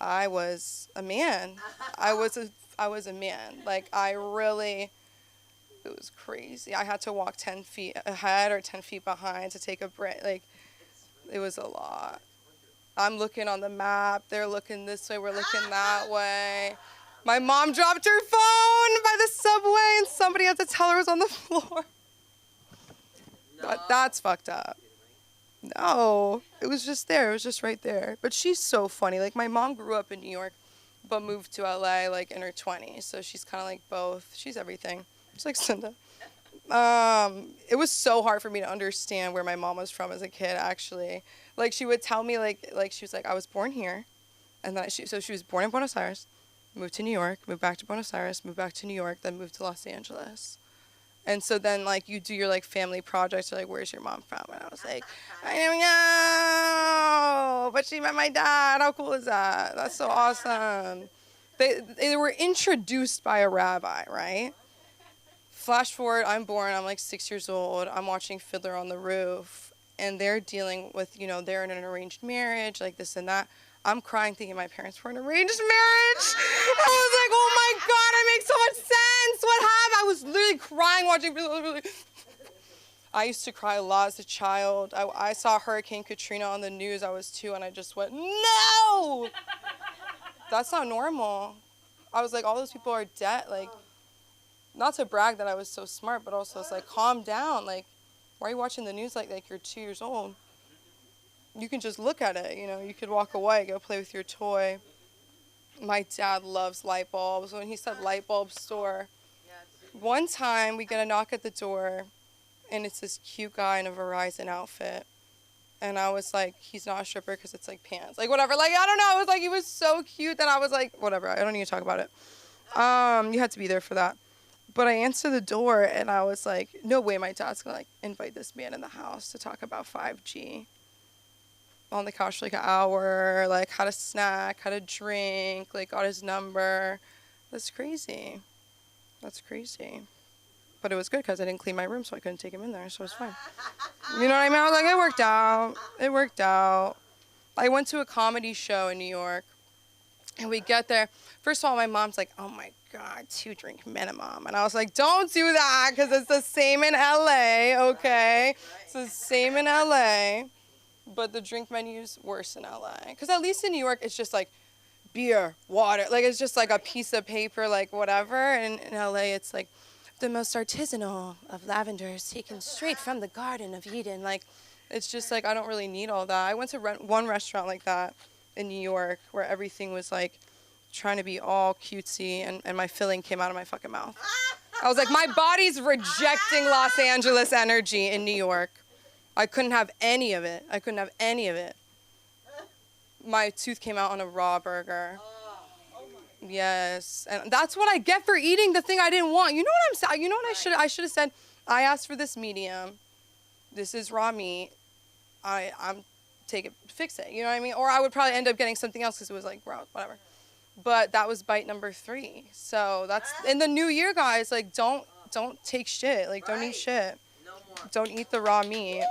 I was a man. I was a man. It was crazy. I had to walk 10 feet ahead or 10 feet behind to take a break. It was a lot. I'm looking on the map. They're looking this way. We're looking that way. My mom dropped her phone by the subway, and somebody had to tell her it was on the floor. No. That's fucked up. No, it was just there. It was just right there. But she's so funny. My mom grew up in New York, but moved to LA in her 20s. So she's kind of both. She's everything. She's like Cinda. It was so hard for me to understand where my mom was from as a kid, actually. Like, she would tell me, like she was like, I was born here. And then so she was born in Buenos Aires, moved to New York, moved back to Buenos Aires, moved back to New York, then moved to Los Angeles. And so then, like, you do your, like, family projects. You're like, where's your mom from? And I was like, I don't know. But she met my dad. How cool is that? That's so awesome. They were introduced by a rabbi, right? Flash forward, I'm born. I'm, like, 6 years old. I'm watching Fiddler on the Roof. And they're dealing with, you know, they're in an arranged marriage, like this and that. I'm crying thinking my parents were in an arranged marriage. I was like, oh my God, it makes so much sense. What happened? I was literally crying watching. I used to cry a lot as a child. I saw Hurricane Katrina on the news. I was 2 and I just went, no! That's not normal. I was like, all those people are dead. Like, not to brag that I was so smart, but also it's like, calm down. Like, why are you watching the news like you're 2 years old? You can just look at it, you know, you could walk away, go play with your toy. My dad loves light bulbs. When he said light bulb store, one time we get a knock at the door and it's this cute guy in a Verizon outfit. And I was like, he's not a stripper because it's like pants. Like whatever, like I don't know, it was like, he was so cute that I was like, whatever, I don't need to talk about it. You had to be there for that. But I answered the door and I was like, no way my dad's gonna like invite this man in the house to talk about 5G. On the couch for like an hour, like had a snack, had a drink, like got his number. That's crazy. That's crazy. But it was good because I didn't clean my room, so I couldn't take him in there, so it was fine. You know what I mean? I was like, it worked out. It worked out. I went to a comedy show in New York, and we get there. First of all, my mom's like, oh my God, 2 drink minimum. And I was like, don't do that because it's the same in LA, okay? It's the same in LA. But the drink menu's worse in LA. Because at least in New York, it's just like beer, water. Like, it's just like a piece of paper, like whatever. And in LA, it's like the most artisanal of lavenders taken straight from the Garden of Eden. Like, it's just like, I don't really need all that. I went to one restaurant like that in New York where everything was like trying to be all cutesy and my filling came out of my fucking mouth. I was like, my body's rejecting Los Angeles energy in New York. I couldn't have any of it. I couldn't have any of it. My tooth came out on a raw burger. Yes, and that's what I get for eating the thing I didn't want. You know what I'm saying? You know what I should have said? I asked for this medium. This is raw meat. I'm take it, fix it. You know what I mean? Or I would probably end up getting something else because it was like raw, whatever. But that was bite number 3. So that's in the new year, guys. Like, don't take shit. Like, don't eat shit. Don't eat the raw meat.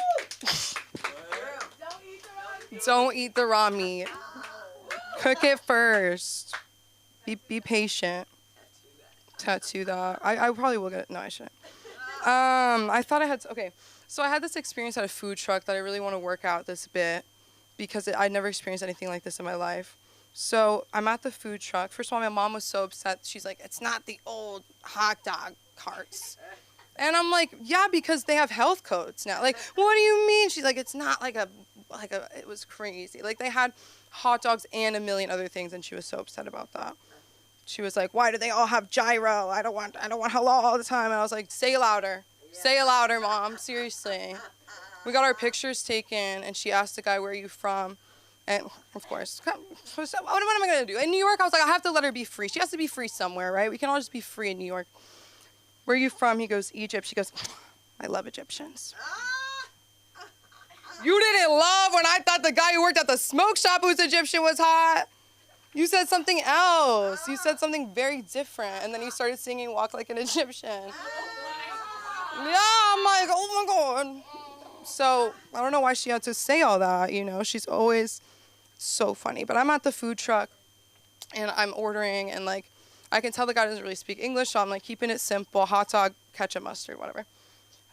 Don't eat the raw meat. Cook it first. Be patient. Tattoo that. I probably will get it. No, I shouldn't. I thought I had, okay. So I had this experience at a food truck that I really want to work out this bit because I'd never experienced anything like this in my life. So I'm at the food truck. First of all, my mom was so upset. She's like, it's not the old hot dog carts. And I'm like, yeah, because they have health codes now. Like, what do you mean? She's like, it's not like a, it was crazy. Like, they had hot dogs and a million other things, and she was so upset about that. She was like, why do they all have gyro? I don't want halal all the time. And I was like, say it louder. Say it louder, Mom. Seriously. We got our pictures taken, and she asked the guy, where are you from? And, of course, what am I going to do? In New York, I was like, I have to let her be free. She has to be free somewhere, right? We can all just be free in New York. Where are you from? He goes, Egypt. She goes, I love Egyptians. You didn't love when I thought the guy who worked at the smoke shop who's Egyptian was hot. You said something else. You said something very different. And then you started singing Walk Like an Egyptian. Yeah, I'm like, oh my God. So I don't know why she had to say all that, you know. She's always so funny. But I'm at the food truck, and I'm ordering, and, like, I can tell the guy doesn't really speak English, so I'm, like, keeping it simple. Hot dog, ketchup, mustard, whatever.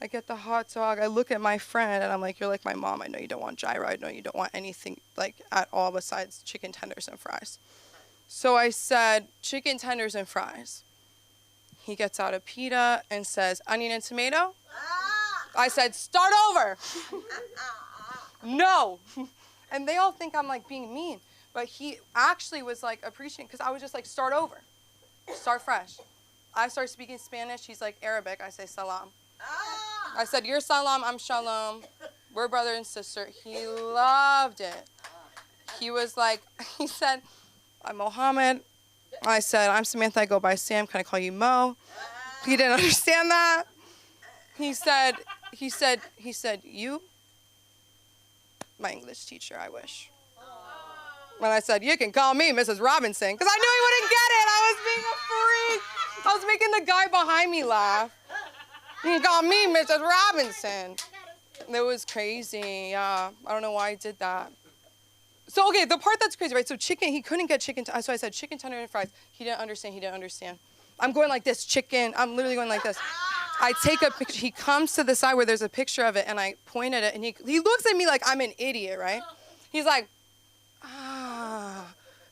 I get the hot dog. I look at my friend, and I'm like, you're like my mom. I know you don't want gyro. I know you don't want anything, like, at all besides chicken tenders and fries. So I said, chicken tenders and fries. He gets out a pita and says, onion and tomato? I said, start over. No. And they all think I'm, like, being mean. But he actually was, like, appreciating, because I was just like, start over. Start fresh. I start speaking Spanish. He's like, Arabic. I say, salam. I said, you're Salam, I'm Shalom. We're brother and sister. He loved it. He was like, he said, I'm Mohammed. I said, I'm Samantha, I go by Sam. Can I call you Mo? He didn't understand that. He said, you? My English teacher, I wish. When I said, you can call me Mrs. Robinson, because I knew he wouldn't get it. I was being a freak. I was making the guy behind me laugh. You can call me Mrs. Robinson. It was crazy, yeah. I don't know why I did that. So, okay, the part that's crazy, right? So chicken, he couldn't get chicken, so I said chicken tender and fries. He didn't understand. I'm going like this, chicken, I'm literally going like this. I take a picture, he comes to the side where there's a picture of it, and I point at it, and he looks at me like I'm an idiot, right? He's like,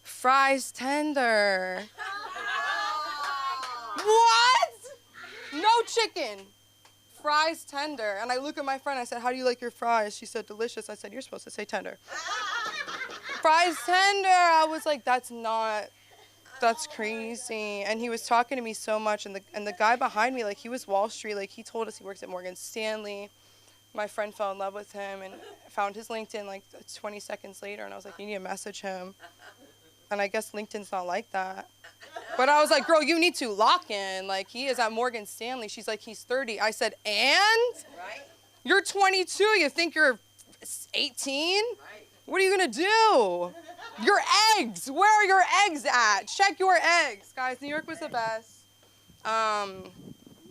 fries tender. What? No chicken. Fries tender. And I look at my friend, I said, how do you like your fries? She said, delicious. I said, you're supposed to say tender. Fries tender. I was like, that's crazy. And he was talking to me so much, and the guy behind me, like, he was Wall Street, like, he told us he works at Morgan Stanley. My friend fell in love with him and found his LinkedIn like 20 seconds later, and I was like, you need to message him. And I guess LinkedIn's not like that. But I was like, girl, you need to lock in. Like, he is at Morgan Stanley. She's like, he's 30. I said, and? Right? You're 22. You think you're 18? Right. What are you going to do? Your eggs. Where are your eggs at? Check your eggs. Guys, New York was the best.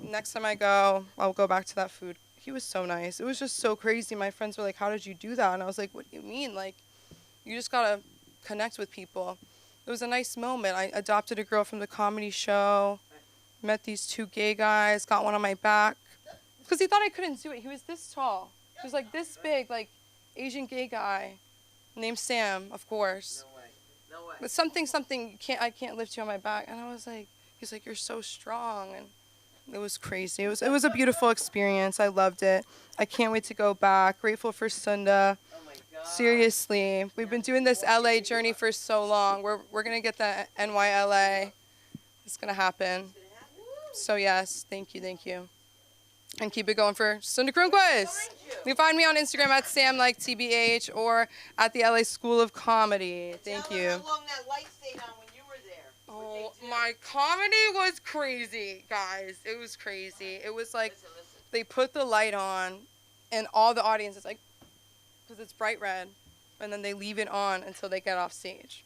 Next time I go, I'll go back to that food. He was so nice. It was just so crazy. My friends were like, how did you do that? And I was like, what do you mean? Like, you just got to connect with people. It was a nice moment. I adopted a girl from the comedy show, met these two gay guys, got one on my back. Because he thought I couldn't do it. He was this tall. He was like this big, like Asian gay guy, named Sam, of course. No way. But something, I can't lift you on my back. And I was like, he's like, you're so strong. And it was crazy. It was a beautiful experience. I loved it. I can't wait to go back. Grateful for Sunda. Oh my God. Seriously, we've been doing this LA journey for so long. We're gonna get the NYLA. It's gonna happen. So yes, thank you. And keep it going for Sunda Cronquist. You can find me on Instagram at SamLikeTBH or at the LA School of Comedy. Thank you. How long that light stayed on when you were there? Oh, my comedy was crazy, guys. It was crazy. It was like they put the light on, and all the audience is like, because it's bright red, and then they leave it on until they get off stage.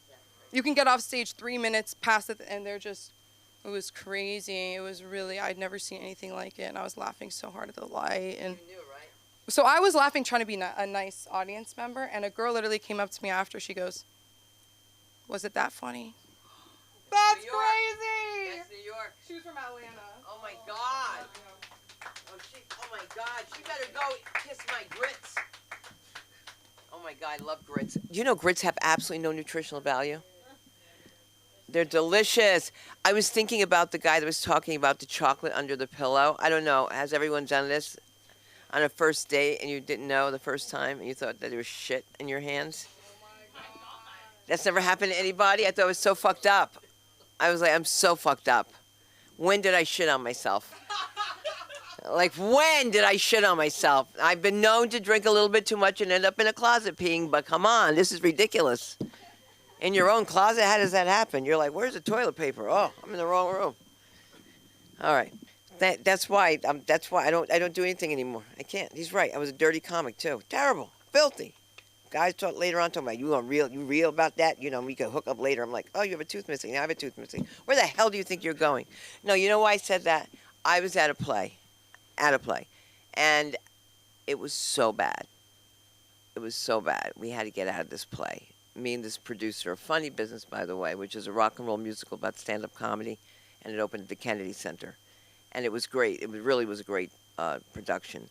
You can get off stage 3 minutes past it, and they're just, it was crazy. It was really, I'd never seen anything like it, and I was laughing so hard at the light. And You knew, right? so I was laughing trying to be a nice audience member, and a girl literally came up to me after. She goes, was it that funny? That's New York. crazy. That's New York. She was from Atlanta. Oh my God. Oh my God. She better go kiss my grits. Oh my God, I love grits. Do you know grits have absolutely no nutritional value? They're delicious. I was thinking about the guy that was talking about the chocolate under the pillow. I don't know. Has everyone done this on a first date and you didn't know the first time and you thought that there was shit in your hands? That's never happened to anybody? I thought it was so fucked up. I was like, I'm so fucked up. When did I shit on myself? Like, when did I shit on myself? I've been known to drink a little bit too much and end up in a closet peeing, but come on, this is ridiculous. In your own closet, how does that happen? You're like, where's the toilet paper? Oh, I'm in the wrong room. All right. That's why I don't do anything anymore. I can't. He's right. I was a dirty comic too. Terrible. Filthy. Guys later on talking about you real about that? You know, we could hook up later. I'm like, oh, you have a tooth missing. I have a tooth missing. Where the hell do you think you're going? No, you know why I said that? I was at a play. And it was so bad. It was so bad. We had to get out of this play. Me and this producer, a funny business, by the way, which is a rock and roll musical about stand-up comedy, and it opened at the Kennedy Center. And it was great. It really was a great production.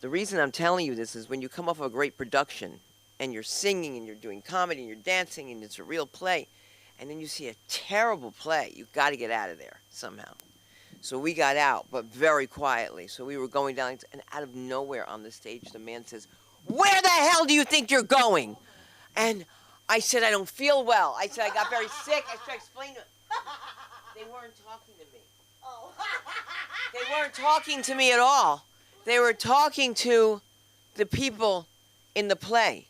The reason I'm telling you this is when you come off of a great production, and you're singing, and you're doing comedy, and you're dancing, and it's a real play, and then you see a terrible play, you've got to get out of there somehow. So we got out, but very quietly. So we were going down, and out of nowhere on the stage, the man says, "Where the hell do you think you're going?" And I said, "I don't feel well." I said, "I got very sick." I tried to explain to them. They weren't talking to me. They weren't talking to me at all. They were talking to the people in the play.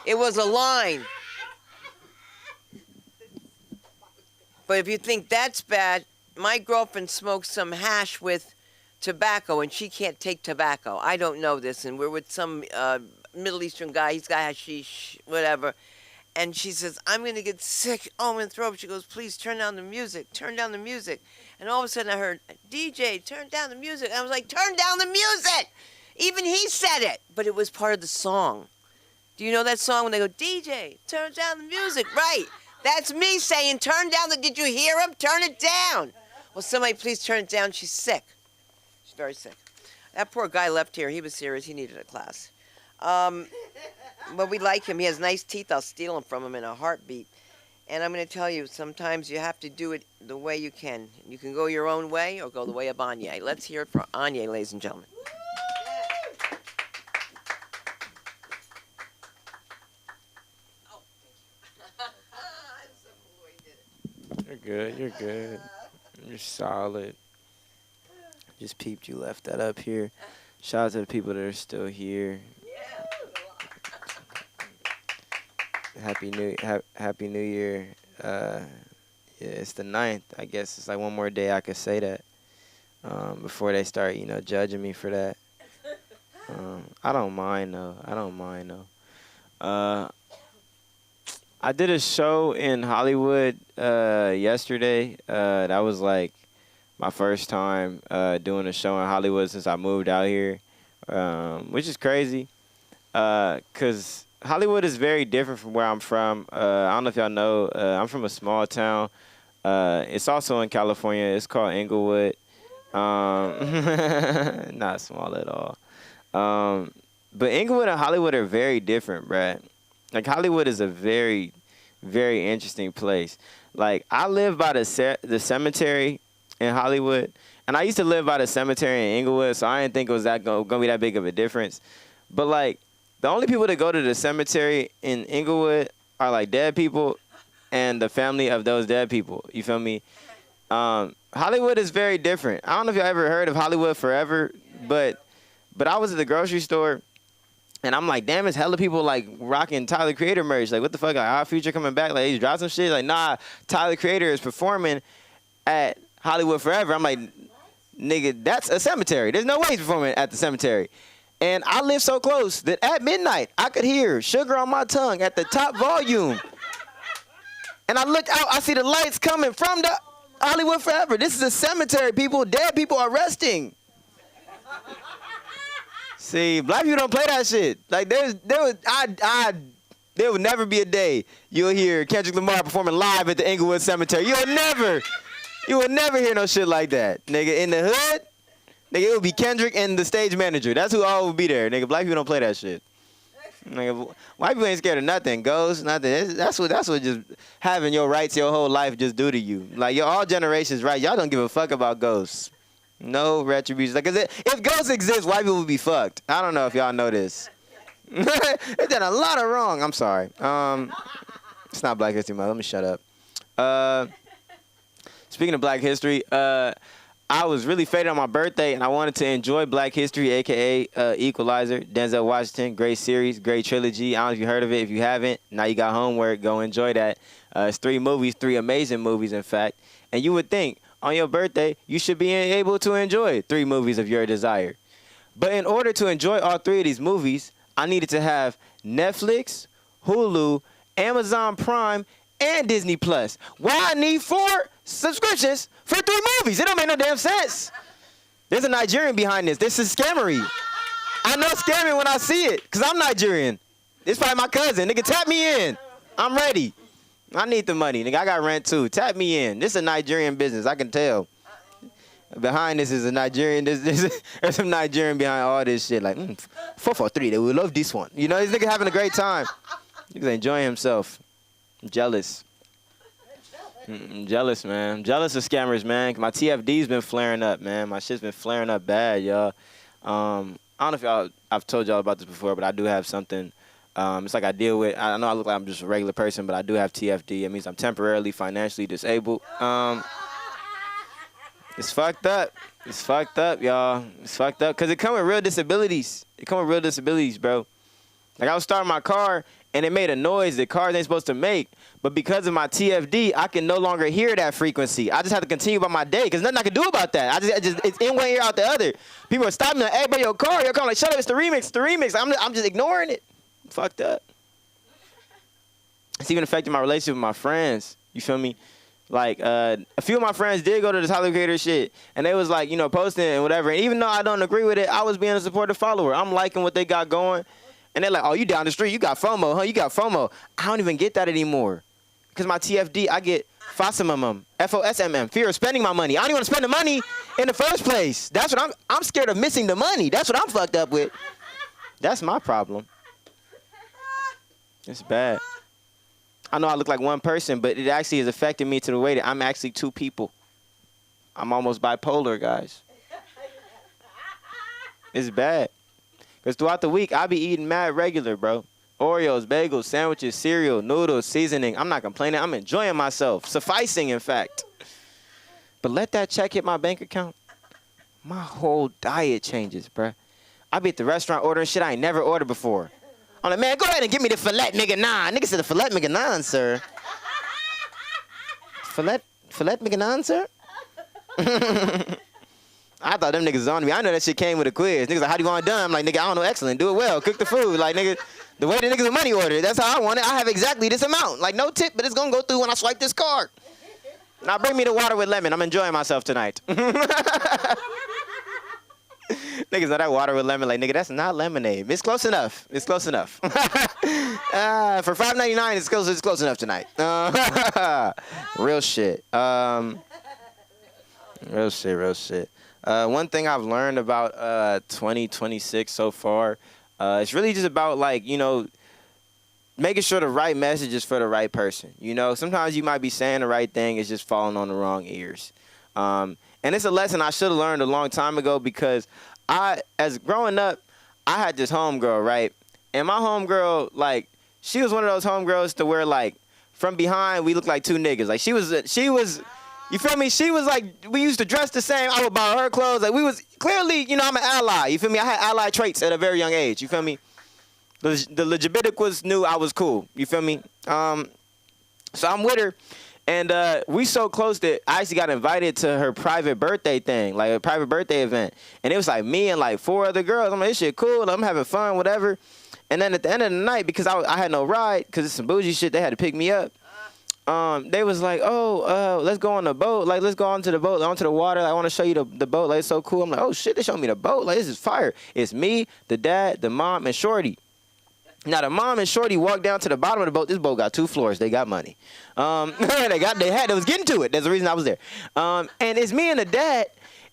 It was a line. But if you think that's bad, my girlfriend smokes some hash with tobacco, and she can't take tobacco. I don't know this, and we're with some Middle Eastern guy. He's got hashish, whatever. And she says, I'm going to get sick. Oh, I'm going to throw up. She goes, please turn down the music. Turn down the music. And all of a sudden I heard, DJ, turn down the music. And I was like, turn down the music. Even he said it. But it was part of the song. Do you know that song when they go, DJ, turn down the music? Right. That's me saying, turn down the, did you hear him? Turn it down. Well, somebody please turn it down. She's sick. She's very sick. That poor guy left here. He was serious. He needed a class. But we like him. He has nice teeth. I'll steal them from him in a heartbeat. And I'm going to tell you, sometimes you have to do it the way you can. You can go your own way or go the way of Anya. Let's hear it for Anya, ladies and gentlemen. You're good. You're good. You're solid. Just peeped you left that up here. Shout out to the people that are still here. Happy New Year. Yeah, it's the 9th. I guess it's like one more day I could say that before they start, judging me for that. I don't mind though. I did a show in Hollywood yesterday. That was like my first time doing a show in Hollywood since I moved out here, which is crazy because Hollywood is very different from where I'm from. I don't know if y'all know. I'm from a small town. It's also in California. It's called Inglewood. Not small at all. But Inglewood and Hollywood are very different, bruh. Like, Hollywood is a very, very interesting place. Like, I live by the cemetery in Hollywood, and I used to live by the cemetery in Inglewood, so I didn't think it was gonna be that big of a difference. But, like, the only people that go to the cemetery in Inglewood are, like, dead people and the family of those dead people. You feel me? Hollywood is very different. I don't know if y'all ever heard of Hollywood Forever, but I was at the grocery store, and I'm like, damn, it's hella people, like, rocking Tyler, the Creator merch. Like, what the fuck? Like, Our Future coming back? Like, he dropped some shit? Like, nah, Tyler, the Creator is performing at Hollywood Forever. I'm like, nigga, that's a cemetery. There's no way he's performing at the cemetery. And I live so close that at midnight, I could hear Sugar on My Tongue at the top volume. And I look out, I see the lights coming from the Hollywood Forever. This is a cemetery, people. Dead people are resting. See, black people don't play that shit. Like, there would never be a day you'll hear Kendrick Lamar performing live at the Inglewood Cemetery. You would never hear no shit like that. Nigga, in the hood, nigga, it would be Kendrick and the stage manager. That's who all would be there. Nigga, black people don't play that shit. Nigga, white people ain't scared of nothing. Ghosts, nothing. That's what just having your rights your whole life just do to you. Like, all generations, right? Y'all don't give a fuck about ghosts. No retribution. Like, if ghosts exist, white people would be fucked. I don't know if y'all know this. They done a lot of wrong. I'm sorry. It's not Black History Month. Let me shut up. Speaking of Black History, I was really faded on my birthday, and I wanted to enjoy Black History, a.k.a. Equalizer, Denzel Washington. Great series, great trilogy. I don't know if you heard of it. If you haven't, now you got homework. Go enjoy that. It's 3 movies, 3 amazing movies, in fact. And you would think, on your birthday, you should be able to enjoy 3 movies of your desire. But in order to enjoy all 3 of these movies, I needed to have Netflix, Hulu, Amazon Prime, and Disney Plus. Why I need 4 subscriptions for 3 movies? It don't make no damn sense. There's a Nigerian behind this. This is scammery. I know scamming when I see it, because I'm Nigerian. It's probably my cousin. Nigga, tap me in. I'm ready. I need the money. Nigga, I got rent too. Tap me in. This is a Nigerian business. I can tell. Behind this is a Nigerian. There's some Nigerian behind all this shit. Like, 443, they will love this one. You know, this nigga having a great time. Nigga's enjoying himself. I'm jealous. I'm jealous, man. I'm jealous of scammers, man. My TFD's been flaring up, man. My shit's been flaring up bad, y'all. I don't know if I've told y'all about this before, but I do have something. It's like I deal with, I know I look like I'm just a regular person, but I do have TFD. It means I'm temporarily financially disabled. It's fucked up. It's fucked up, y'all. It's fucked up because it come with real disabilities. It come with real disabilities, bro. Like I was starting my car and it made a noise that cars ain't supposed to make. But because of my TFD, I can no longer hear that frequency. I just have to continue about my day because nothing I can do about that. I just it's in one ear, out the other. People are stopping me like, hey, bro, your car. Like, shut up, it's the remix, it's the remix. I'm just ignoring it. Fucked up. It's even affecting my relationship with my friends. You feel me? Like, a few of my friends did go to the Tyler Creator shit, and they was like, you know, posting and whatever. And even though I don't agree with it, I was being a supportive follower. I'm liking what they got going. And they're like, oh, you down the street, you got FOMO, huh? You got FOMO. I don't even get that anymore. Because my TFD, I get FOSMM, FOSMM, fear of spending my money. I don't even want to spend the money in the first place. That's what I'm scared of missing the money. That's what I'm fucked up with. That's my problem. It's bad. I know I look like one person, but it actually is affecting me to the way that I'm actually two people. I'm almost bipolar, guys. It's bad. Because throughout the week, I be eating mad regular, bro. Oreos, bagels, sandwiches, cereal, noodles, seasoning. I'm not complaining. I'm enjoying myself. Sufficing, in fact. But let that check hit my bank account. My whole diet changes, bruh. I be at the restaurant ordering shit I ain't never ordered before. I'm like, man, go ahead and give me the filet mignon. Nigga said the filet mignon, sir. Filet mignon, sir? I thought them niggas was on me. I know that shit came with a quiz. Niggas like, how do you want it done? I'm like, nigga, I don't know, excellent. Do it well. Cook the food. Like, nigga, the way the niggas with money order, that's how I want it. I have exactly this amount. Like, no tip, but it's going to go through when I swipe this card. Now, bring me the water with lemon. I'm enjoying myself tonight. Niggas know that water with lemon. Like, nigga, that's not lemonade. It's close enough. It's close enough. For $5.99, it's close enough tonight. Real shit. Real shit. One thing I've learned about 2026 so far, it's really just about, like, you know, making sure the right message is for the right person. You know, sometimes you might be saying the right thing, it's just falling on the wrong ears. And it's a lesson I should have learned a long time ago because as growing up, I had this homegirl, right? And my homegirl, like, she was one of those homegirls to where, like, from behind, we looked like two niggas. Like, she was, you feel me? She was like, we used to dress the same. I would buy her clothes. Like, we was clearly, you know, I'm an ally. You feel me? I had ally traits at a very young age. You feel me? The Legibitiquas knew I was cool. You feel me? So I'm with her. And we so close that I actually got invited to her private birthday thing, like a private birthday event. And it was like me and like 4 other girls. I'm like, this shit cool. I'm having fun, whatever. And then at the end of the night, because I had no ride, because it's some bougie shit, they had to pick me up. They was like, oh, let's go on the boat. Like, let's go onto the boat, onto the water. I want to show you the boat. Like, it's so cool. I'm like, oh, shit, they showed me the boat. Like, this is fire. It's me, the dad, the mom, and Shorty. Now, the mom and Shorty walked down to the bottom of the boat. This boat got 2 floors. They got money. They was getting to it. That's the reason I was there. And it's me and the dad.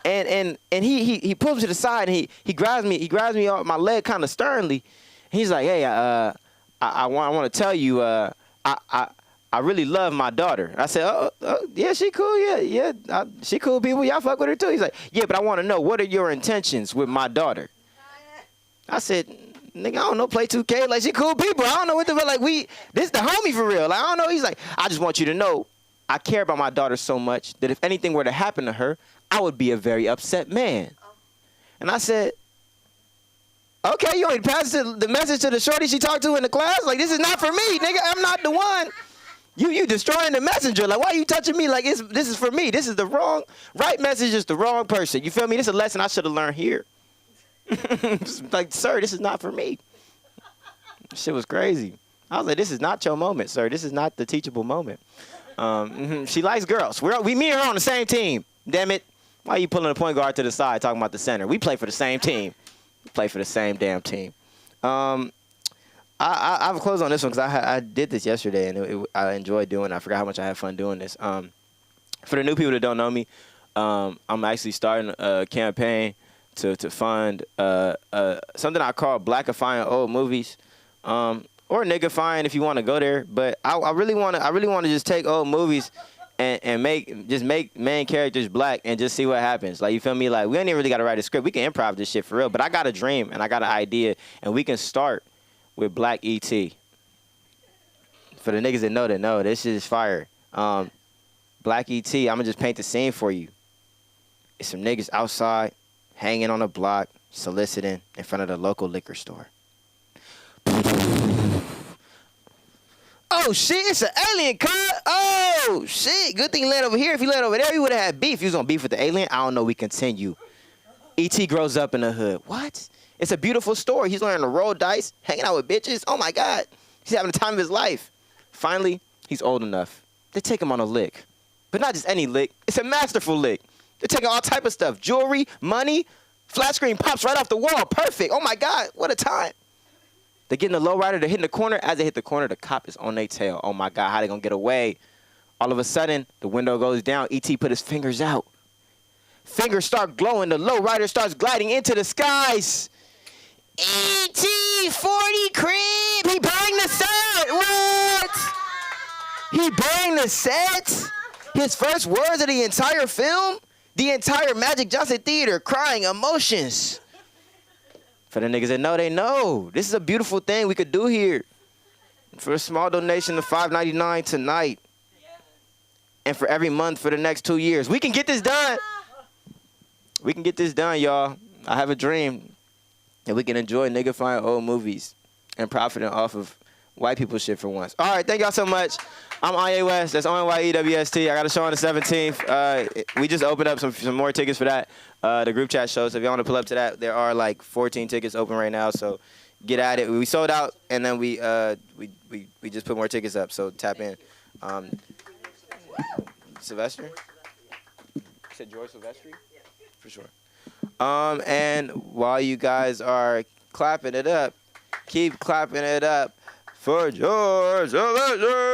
And he pulls me to the side and he grabs me off my leg kind of sternly. He's like, hey, I want to tell you, I really love my daughter. I said, oh yeah, she cool. Yeah, she cool people. Y'all fuck with her too. He's like, yeah, but I want to know, what are your intentions with my daughter? I said, nigga, I don't know, play 2K. Like, she cool people. I don't know what the fuck. Like, this the homie for real. Like, I don't know. He's like, I just want you to know, I care about my daughter so much that if anything were to happen to her, I would be a very upset man. And I said, okay, you want me to pass the message to the shorty she talked to in the class? Like, this is not for me, nigga. I'm not the one. You destroying the messenger. Like, why are you touching me? Like, this is for me. This is the right message is the wrong person. You feel me? This is a lesson I should have learned here. Like, sir, this is not for me. Shit was crazy. I was like, this is not your moment, sir. This is not the teachable moment. She likes girls. Me and her on the same team. Damn it. Why are you pulling the point guard to the side talking about the center? We play for the same team. We play for the same damn team. I have a close on this one because I did this yesterday and I enjoyed doing it. I forgot how much I had fun doing this. For the new people that don't know me, I'm actually starting a campaign to fund something I call blackifying old movies, or niggifying if you want to go there. But I really want to just take old movies and make main characters black and just see what happens. Like, you feel me? Like, we ain't even really got to write a script. We can improv this shit for real. But I got a dream and I got an idea, and we can start with Black E.T. For the niggas that know, this shit is fire. Black E.T., I'm going to just paint the scene for you. It's some niggas outside, hanging on a block, soliciting in front of the local liquor store. Oh shit, it's an alien, cut. Oh shit, good thing he landed over here. If he landed over there, he would have had beef. He was gonna beef with the alien. I don't know. We continue. E.T. grows up in the hood. What? It's a beautiful story. He's learning to roll dice, hanging out with bitches. Oh my God. He's having the time of his life. Finally, he's old enough. They take him on a lick. But not just any lick. It's a masterful lick. They're taking all type of stuff. Jewelry, money, flat screen pops right off the wall. Perfect. Oh my God, what a time. They're getting the lowrider. They're hitting the corner. As they hit the corner, the cop is on their tail. Oh my God, how they gonna get away? All of a sudden, the window goes down. E.T. put his fingers out. Fingers start glowing. The lowrider starts gliding into the skies. E.T. 40 crib. He banged the set. What? He banged the set? His first words of the entire film? The entire Magic Johnson Theater crying emotions. For the niggas that know, they know. This is a beautiful thing we could do here. For a small donation of $5.99 tonight. And for every month for the next 2 years. We can get this done. We can get this done, y'all. I have a dream that we can enjoy nigga-fine old movies and profiting off of white people shit for once. All right, thank y'all so much. I'm Kanye West. That's ONYEWST. I got a show on the 17th. We just opened up some more tickets for that, the group chat show. So if y'all want to pull up to that, there are like 14 tickets open right now. So get at it. We sold out, and then we just put more tickets up. So tap in. Sylvester? You said George Sylvester? For sure. And while you guys are clapping it up, keep clapping it up for George Sylvester.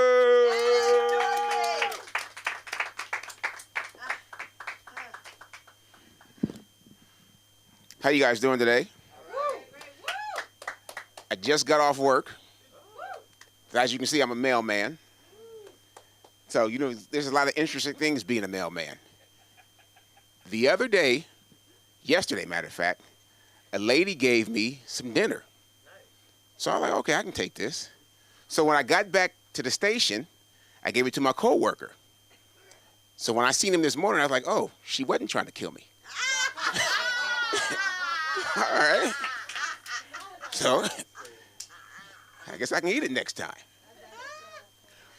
How you guys doing today? I just got off work. As you can see, I'm a mailman. So, you know, there's a lot of interesting things being a mailman. The other day, yesterday, matter of fact, a lady gave me some dinner. So I was like, okay, I can take this. So when I got back to the station, I gave it to my coworker. So when I seen him this morning, I was like, oh, she wasn't trying to kill me. All right. So I guess I can eat it next time.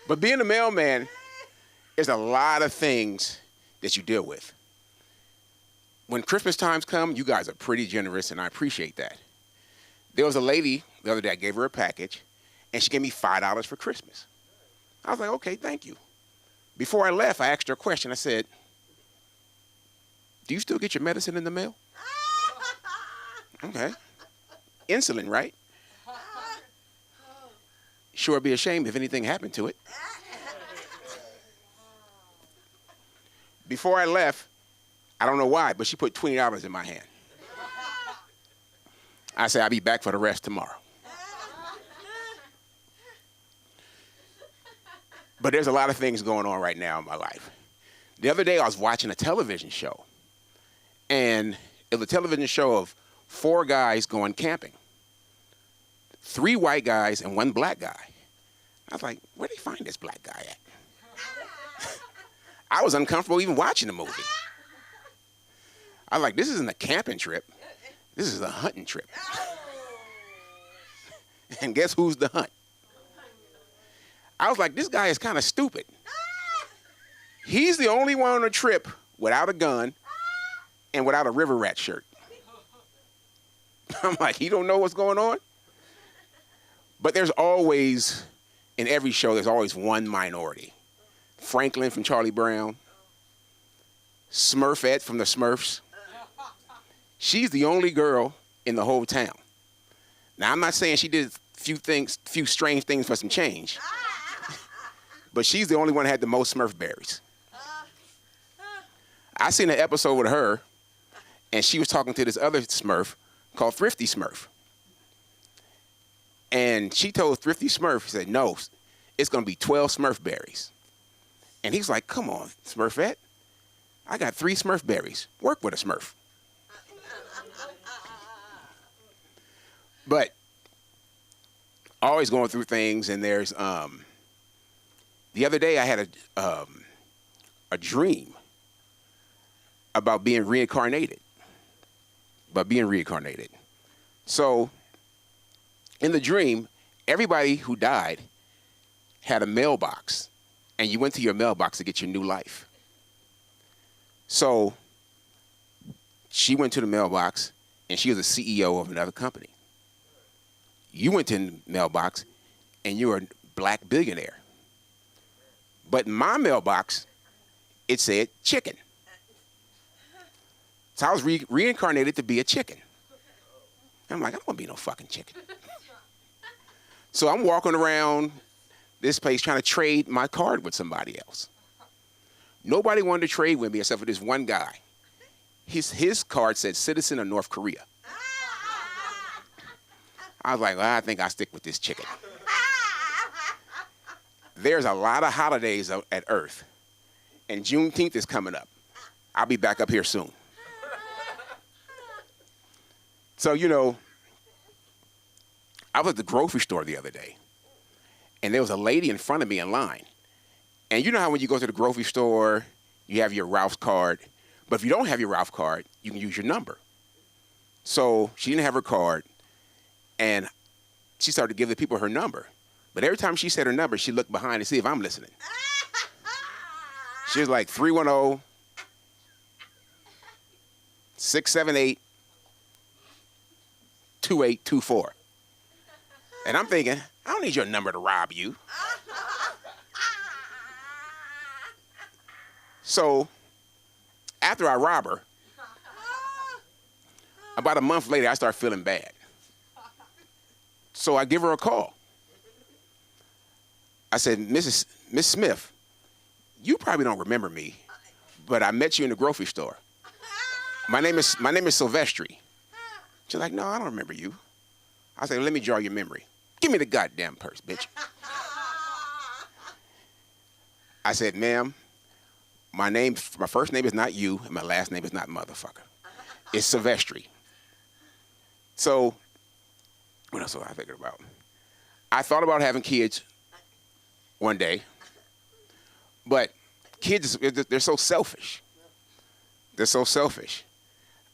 But being a mailman, there's a lot of things that you deal with. When Christmas times come, you guys are pretty generous, and I appreciate that. There was a lady the other day, I gave her a package, and she gave me $5 for Christmas. I was like, okay, thank you. Before I left, I asked her a question. I said, do you still get your medicine in the mail? Okay. Insulin, right? Sure, it'd be a shame if anything happened to it. Before I left, I don't know why, but she put $20 in my hand. I said, I'll be back for the rest tomorrow. But there's a lot of things going on right now in my life. The other day, I was watching a television show. And it was a television show of 4 guys going camping. 3 white guys and 1 black guy. I was like, where'd they find this black guy at? I was uncomfortable even watching the movie. I was like, this isn't a camping trip. This is a hunting trip. And guess who's the hunt? I was like, this guy is kind of stupid. He's the only one on the trip without a gun and without a River Rat shirt. I'm like, he don't know what's going on? But there's always, in every show, there's always one minority. Franklin from Charlie Brown. Smurfette from the Smurfs. She's the only girl in the whole town. Now, I'm not saying she did few strange things for some change. But she's the only one that had the most Smurf berries. I seen an episode with her, and she was talking to this other Smurf called Thrifty Smurf. And she told Thrifty Smurf, she said, no, it's going to be 12 Smurf berries. And he's like, come on, Smurfette. I got 3 Smurf berries. Work with a Smurf. But always going through things, and there's the other day I had a dream about being reincarnated. So in the dream, everybody who died had a mailbox, and you went to your mailbox to get your new life. So she went to the mailbox, and she was the CEO of another company. You went to the mailbox, and you were a black billionaire. But in my mailbox, it said chicken. So I was reincarnated to be a chicken. I'm like, I don't want to be no fucking chicken. So I'm walking around this place trying to trade my card with somebody else. Nobody wanted to trade with me except for this one guy. His card said citizen of North Korea. I was like, well, I think I'll stick with this chicken. There's a lot of holidays at Earth, and Juneteenth is coming up. I'll be back up here soon. So, you know, I was at the grocery store the other day, and there was a lady in front of me in line. And you know how when you go to the grocery store, you have your Ralph's card, but if you don't have your Ralph card, you can use your number. So she didn't have her card, and she started to give the people her number. But every time she said her number, she looked behind to see if I'm listening. She was like 310-678-2824. And I'm thinking, I don't need your number to rob you. So after I rob her, about a month later, I start feeling bad. So I give her a call. I said, Miss Smith, you probably don't remember me, but I met you in the grocery store. My name is Silvestri. She's like, no, I don't remember you. I said, let me jar your memory. Give me the goddamn purse, bitch. I said, ma'am, my first name is not you, and my last name is not motherfucker. It's Silvestri. So, what else was I thinking about? I thought about having kids one day, but kids, they're so selfish. They're so selfish.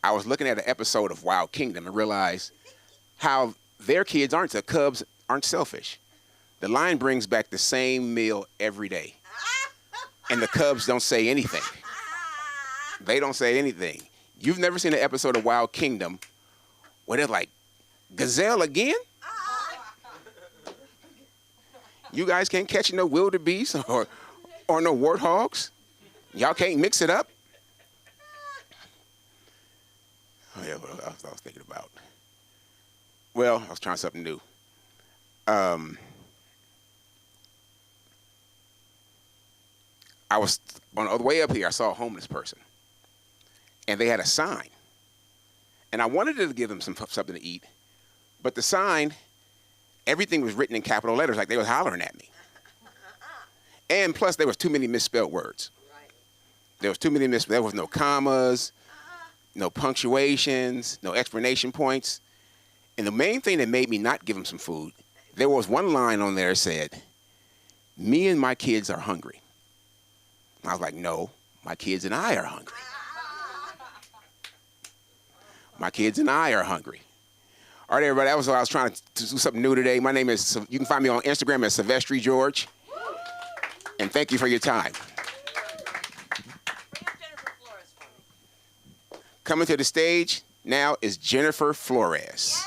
I was looking at an episode of Wild Kingdom and realized how their kids the cubs aren't selfish. The lion brings back the same meal every day, and the cubs don't say anything. They don't say anything. You've never seen an episode of Wild Kingdom where they're like, gazelle again? You guys can't catch no wildebeest or no warthogs? Y'all can't mix it up? Oh, yeah, what else I was thinking about? Well, I was trying something new. I was on the way up here, I saw a homeless person. And they had a sign. And I wanted to give them something to eat. But the sign, everything was written in capital letters, like they was hollering at me. And plus, there was too many misspelled words. There was too many there was no commas, no punctuations, no explanation points. And the main thing that made me not give them some food, there was one line on there that said, me and my kids are hungry. And I was like, no, my kids and I are hungry. My kids and I are hungry. All right, everybody, that was what I was trying to do something new today. My name is, you can find me on Instagram at Silvestri George. And thank you for your time. Coming to the stage now is Jennifer Flores.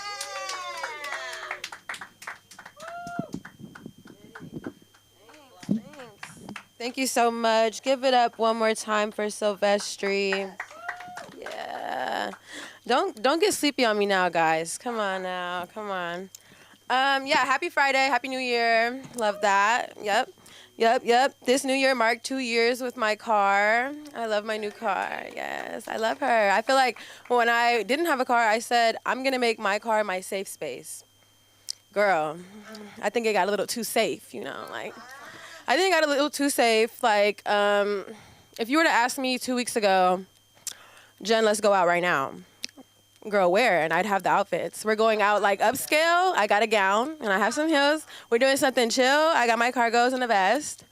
Thank you so much. Give it up one more time for Silvestri. Yeah. Don't get sleepy on me now, guys. Come on now. Come on. Yeah, happy Friday. Happy New Year. Love that. Yep. This New Year marked 2 years with my car. I love my new car. Yes, I love her. I feel like when I didn't have a car, I said, I'm going to make my car my safe space. Girl, I think it got a little too safe, you know, like, I think it got a little too safe. Like, if you were to ask me 2 weeks ago, Jen, let's go out right now. Girl, where? And I'd have the outfits. We're going out like upscale. I got a gown and I have some heels. We're doing something chill. I got my cargos and a vest.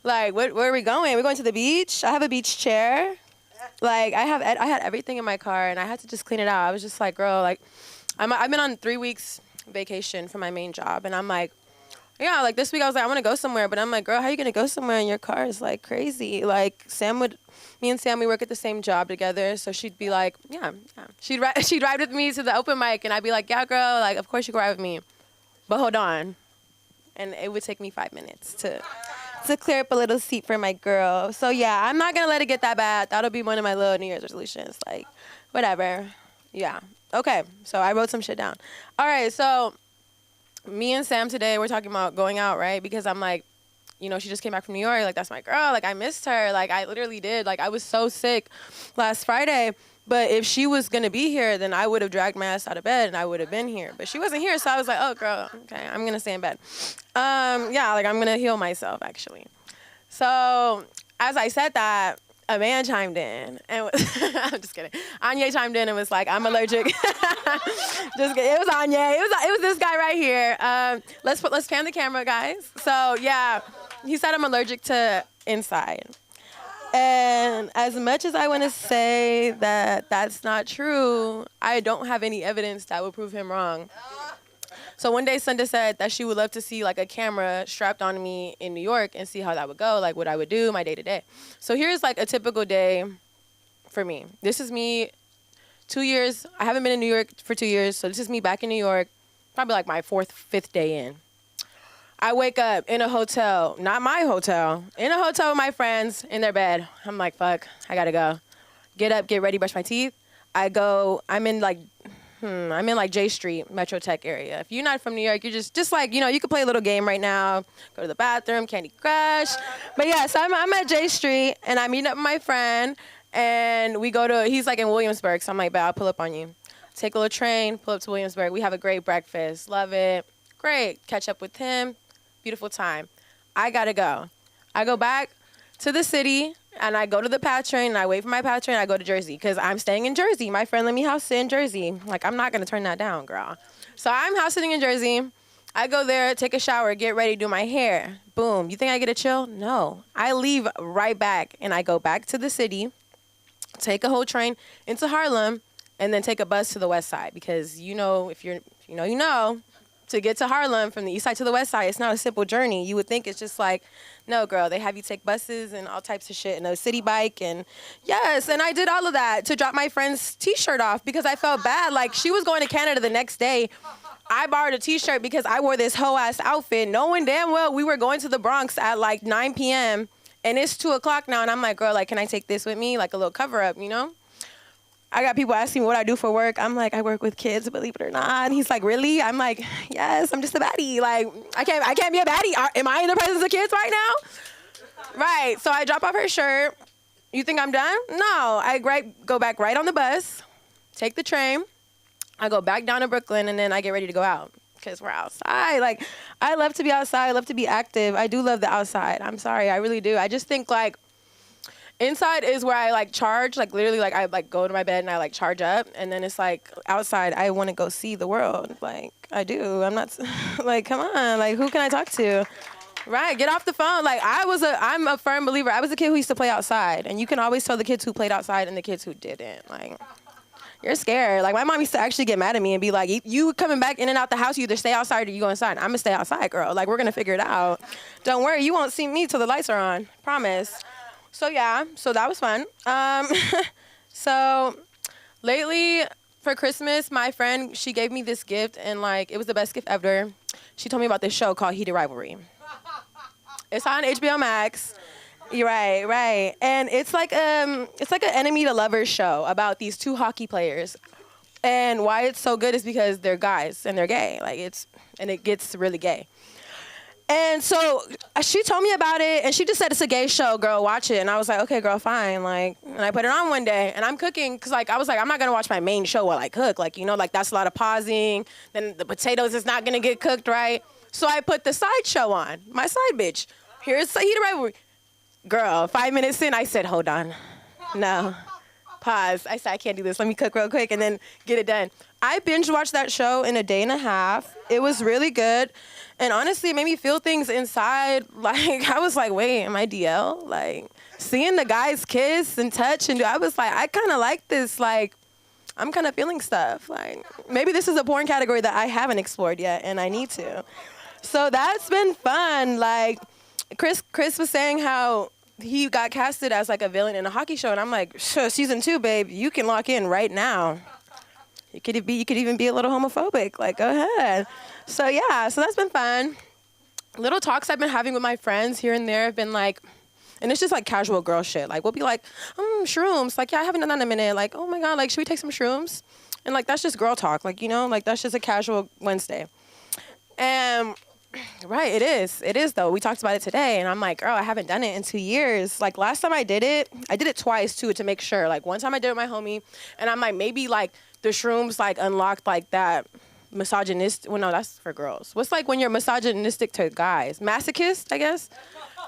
Like, where are we going? We're going to the beach. I have a beach chair. Like I had everything in my car, and I had to just clean it out. I was just like, girl, like I've been on 3 weeks vacation from my main job, and I'm like, yeah, like this week I was like, I want to go somewhere, but I'm like, girl, how are you gonna go somewhere in your car? Is like crazy. Like me and Sam, we work at the same job together, so she'd be like, yeah. She'd ride with me to the open mic, and I'd be like, yeah, girl, like of course you can ride with me, but hold on, and it would take me 5 minutes to clear up a little seat for my girl. So yeah, I'm not gonna let it get that bad. That'll be one of my little New Year's resolutions. Like, whatever. Yeah. Okay. So I wrote some shit down. All right. So me and Sam today, we're talking about going out, right? Because I'm like, you know, she just came back from New York. Like, that's my girl. Like, I missed her. Like, I literally did. Like, I was so sick last Friday. But if she was going to be here, then I would have dragged my ass out of bed and I would have been here. But she wasn't here, so I was like, oh, girl, okay, I'm going to stay in bed. Yeah, like, I'm going to heal myself, actually. So as I said that, a man chimed in and I'm just kidding. Anya chimed in and was like, I'm allergic. Just kidding. It was Anya. It was this guy right here. Let's pan the camera, guys. So yeah, he said I'm allergic to inside. And as much as I want to say that that's not true, I don't have any evidence that would prove him wrong. So one day Sunda said that she would love to see like a camera strapped on me in New York and see how that would go, like what I would do, my day to day. So here's like a typical day for me. This is me 2 years. I haven't been in New York for 2 years. So this is me back in New York, probably like my 4th, 5th day in. I wake up in a hotel, not my hotel, in a hotel with my friends in their bed. I'm like, fuck, I gotta go. Get up, get ready, brush my teeth. I'm in like J Street, Metro Tech area. If you're not from New York, you're just like, you know, you could play a little game right now, go to the bathroom, Candy Crush. But yeah, so I'm at J Street and I meet up with my friend and he's like in Williamsburg. So I'm like, I'll pull up on you. Take a little train, pull up to Williamsburg. We have a great breakfast. Love it. Great. Catch up with him. Beautiful time. I gotta go. I go back to the city and I go to the PATH train and I wait for my PATH train and I go to Jersey because I'm staying in Jersey. My friend let me house sit in Jersey. Like, I'm not gonna turn that down, girl. So I'm house sitting in Jersey. I go there, take a shower, get ready, do my hair. Boom. You think I get a chill? No. I leave right back and I go back to the city, take a whole train into Harlem, and then take a bus to the west side because you know, to get to Harlem from the east side to the west side, it's not a simple journey. You would think it's just like, no, girl, they have you take buses and all types of shit and a city bike. And yes, and I did all of that to drop my friend's T-shirt off because I felt bad. Like, she was going to Canada the next day. I borrowed a T-shirt because I wore this hoe-ass outfit, knowing damn well we were going to the Bronx at like 9 p.m. And it's 2 o'clock now. And I'm like, girl, like, can I take this with me? Like a little cover-up, you know? I got people asking me what I do for work. I'm like, I work with kids, believe it or not. And he's like, really? I'm like, yes, I'm just a baddie. Like, I can't be a baddie. Am I in the presence of kids right now? Right. So I drop off her shirt. You think I'm done? No. I go back right on the bus, take the train. I go back down to Brooklyn, and then I get ready to go out because we're outside. Like, I love to be outside. I love to be active. I do love the outside. I'm sorry. I really do. I just think, like, inside is where I like charge, like literally like I like go to my bed and I like charge up, and then it's like outside I want to go see the world. Like, I do. I'm not like, come on, like, who can I talk to? Right, get off the phone. Like, I'm a firm believer. I was a kid who used to play outside, and you can always tell the kids who played outside and the kids who didn't. Like, you're scared. Like, my mom used to actually get mad at me and be like, you coming back in and out the house, you either stay outside or you go inside. I'm gonna stay outside, girl. Like, we're gonna figure it out. Don't worry, you won't see me till the lights are on. Promise. So yeah, so that was fun. So lately for Christmas, my friend, she gave me this gift, and like, it was the best gift ever. She told me about this show called Heated Rivalry. It's on HBO Max. You're right. And it's like an enemy to lovers show about these 2 hockey players. And why it's so good is because they're guys and they're gay. Like, it gets really gay. And so she told me about it, and she just said, it's a gay show, girl, watch it. And I was like, okay, girl, fine. Like, and I put it on one day, and I'm cooking, because, like, I was like, I'm not going to watch my main show while I cook. Like, you know, like, that's a lot of pausing. Then the potatoes is not going to get cooked right. So I put the side show on, my side bitch. Here's the Heated Rivalry. Girl, 5 minutes in, I said, hold on. No. Pause. I said, I can't do this. Let me cook real quick and then get it done. I binge watched that show in a day and a half. It was really good. And honestly, it made me feel things inside. Like, I was like, wait, am I DL? Like, seeing the guys kiss and touch, and I was like, I kind of like this. Like, I'm kind of feeling stuff. Like, maybe this is a porn category that I haven't explored yet, and I need to. So that's been fun. Like, Chris was saying how he got casted as like a villain in a hockey show, and I'm like, sure, season 2, babe, you can lock in right now. You could even be a little homophobic. Like, go ahead. So yeah, so that's been fun. Little talks I've been having with my friends here and there have been like, and it's just like casual girl shit. Like, we'll be like, shrooms. Like, yeah, I haven't done that in a minute. Like, oh my God, like, should we take some shrooms? And like, that's just girl talk. Like, you know, like that's just a casual Wednesday. And right, it is. It is though. We talked about it today, and I'm like, girl, I haven't done it in 2 years. Like, last time I did it twice too to make sure. Like, one time I did it with my homie, and I'm like, maybe like the shrooms like unlocked like that misogynist. Well, no, that's for girls. What's like when you're misogynistic to guys? Masochist, I guess.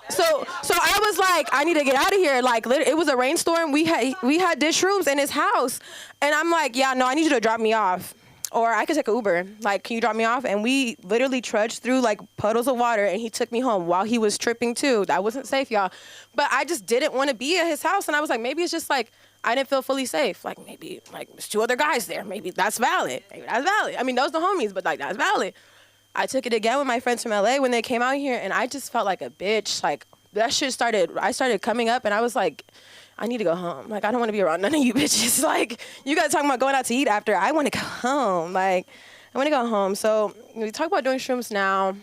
So I was like, I need to get out of here. Like, it was a rainstorm. We had dish shrooms in his house, and I'm like, yeah, no, I need you to drop me off. Or I could take an Uber. Like, can you drop me off? And we literally trudged through, like, puddles of water, and he took me home while he was tripping, too. That wasn't safe, y'all. But I just didn't want to be at his house, and I was like, maybe it's just, like, I didn't feel fully safe. Like, maybe, like, there's 2 other guys there. Maybe that's valid. Maybe that's valid. I mean, those are the homies, but, like, that's valid. I took it again with my friends from L.A. when they came out here, and I just felt like a bitch. Like, that shit I started coming up, and I was like, I need to go home. Like, I don't want to be around none of you bitches. Like, you guys talking about going out to eat after. I want to go home. Like, I want to go home. So we talk about doing shrooms now.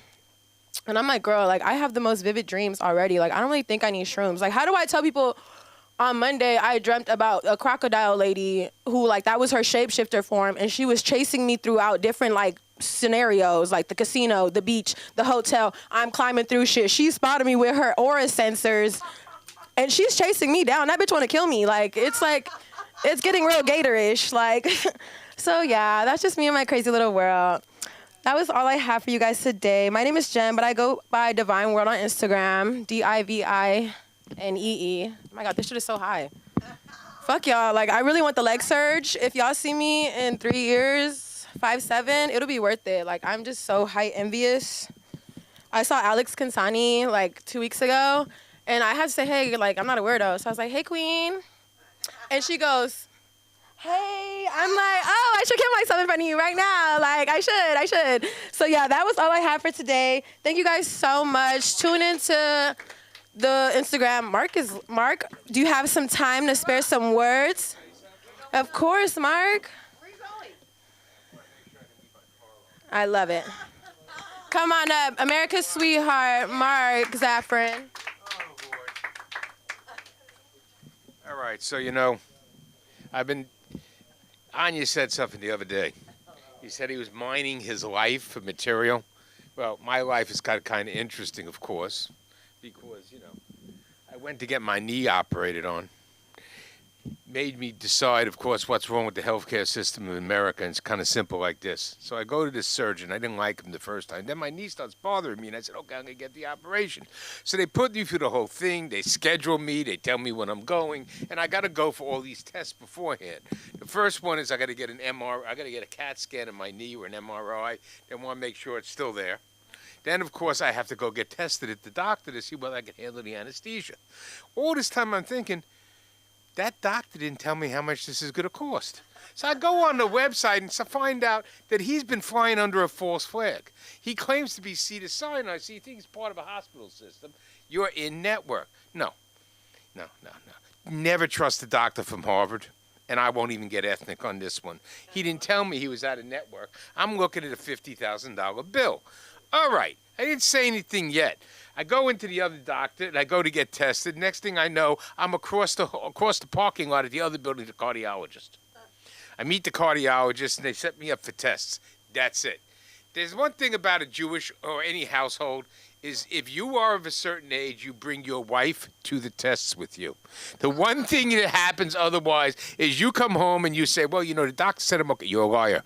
And I'm like, girl, like, I have the most vivid dreams already. Like, I don't really think I need shrooms. Like, how do I tell people on Monday I dreamt about a crocodile lady who, like, that was her shapeshifter form, and she was chasing me throughout different, like, scenarios, like the casino, the beach, the hotel. I'm climbing through shit. She spotted me with her aura sensors. And she's chasing me down. That bitch want to kill me. Like, it's getting real Gator-ish. Like, so yeah, that's just me and my crazy little world. That was all I have for you guys today. My name is Jen, but I go by Divine World on Instagram, DIVINEE. Oh my God, this shit is so high. Fuck y'all. Like, I really want the leg surge. If y'all see me in 3 years, 5'7", it'll be worth it. Like, I'm just so height envious. I saw Alex Kansani like 2 weeks ago. And I had to say, hey, like, I'm not a weirdo. So I was like, hey, queen. And she goes, hey. I'm like, oh, I should kill myself in front of you right now. Like, I should. So, yeah, that was all I have for today. Thank you guys so much. Tune into the Instagram. Mark, do you have some time to spare some words? Of course, Mark. I love it. Come on up. America's sweetheart, Mark Zaffron. All right, so, you know, Anya said something the other day. He said he was mining his life for material. Well, my life is kind of interesting, of course, because, you know, I went to get my knee operated on. Made me decide, of course, what's wrong with the healthcare system in America, and it's kind of simple like this. So I go to this surgeon. I didn't like him the first time. Then my knee starts bothering me, and I said, okay, I'm going to get the operation. So they put me through the whole thing. They schedule me. They tell me when I'm going, and I got to go for all these tests beforehand. The first one is I got to get an MRI. I got to get a CAT scan of my knee or an MRI. They want to make sure it's still there. Then, of course, I have to go get tested at the doctor to see whether I can handle the anesthesia. All this time I'm thinking, that doctor didn't tell me how much this is going to cost. So I go on the website and find out that he's been flying under a false flag. He claims to be Cedars-Sinai, so you think he's part of a hospital system. You're in network. No. Never trust a doctor from Harvard, and I won't even get ethnic on this one. He didn't tell me he was out of network. I'm looking at a $50,000 bill. All right, I didn't say anything yet. I go into the other doctor, and I go to get tested. Next thing I know, I'm across the parking lot at the other building, the cardiologist. I meet the cardiologist, and they set me up for tests. That's it. There's one thing about a Jewish or any household is if you are of a certain age, you bring your wife to the tests with you. The one thing that happens otherwise is you come home and you say, well, you know, the doctor said I'm okay. You're a liar.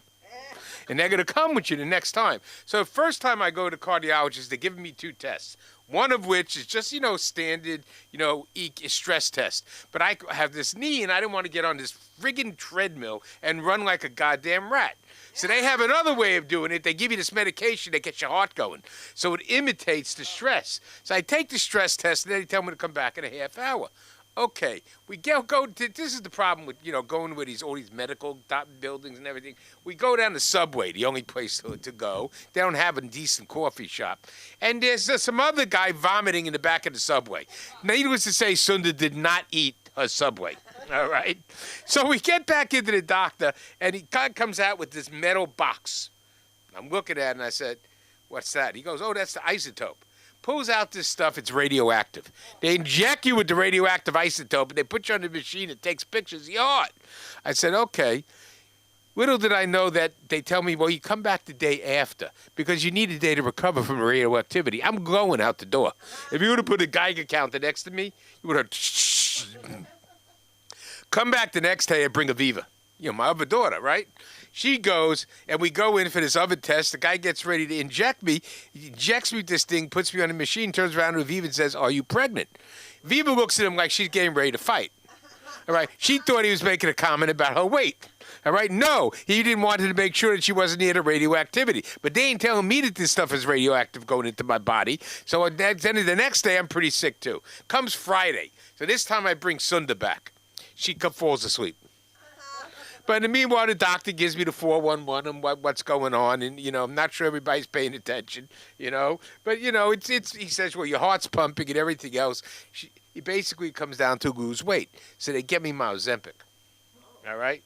and they're going to come with you the next time. So first time I go to cardiologist, they're giving me 2 tests. One of which is just, standard, stress test. But I have this knee, and I didn't want to get on this friggin' treadmill and run like a goddamn rat. So they have another way of doing it. They give you this medication that gets your heart going. So it imitates the stress. So I take the stress test, and then they tell me to come back in a half hour. Okay, we go. This is the problem with going with all these medical buildings and everything. We go down the Subway, the only place to go. They don't have a decent coffee shop, and there's some other guy vomiting in the back of the Subway. Needless to say, Sunda did not eat her Subway. All right, so we get back into the doctor, and he comes out with this metal box. I'm looking at it, and I said, "What's that?" He goes, "Oh, that's the isotope." Pulls out this stuff, it's radioactive. They inject you with the radioactive isotope, and they put you on the machine that takes pictures of your heart. I said, okay. Little did I know that they tell me, well, you come back the day after because you need a day to recover from the radioactivity. I'm glowing out the door. If you would have put a Geiger counter next to me, you would have come back the next day and bring Aviva. My other daughter, right? She goes, and we go in for this other test. The guy gets ready to inject me. He injects me with this thing, puts me on the machine, turns around to Aviva and says, are you pregnant? Aviva looks at him like she's getting ready to fight. All right? She thought he was making a comment about her weight. All right? No, he didn't want her to make sure that she wasn't near the radioactivity. But they ain't telling me that this stuff is radioactive going into my body. So then the next day, I'm pretty sick, too. Comes Friday. So this time I bring Sunda back. She falls asleep. But in the meanwhile, the doctor gives me the 411 and what's going on, and I'm not sure everybody's paying attention, But it's he says, well, your heart's pumping and everything else. He basically comes down to lose weight, so they get me my Ozempic. All right.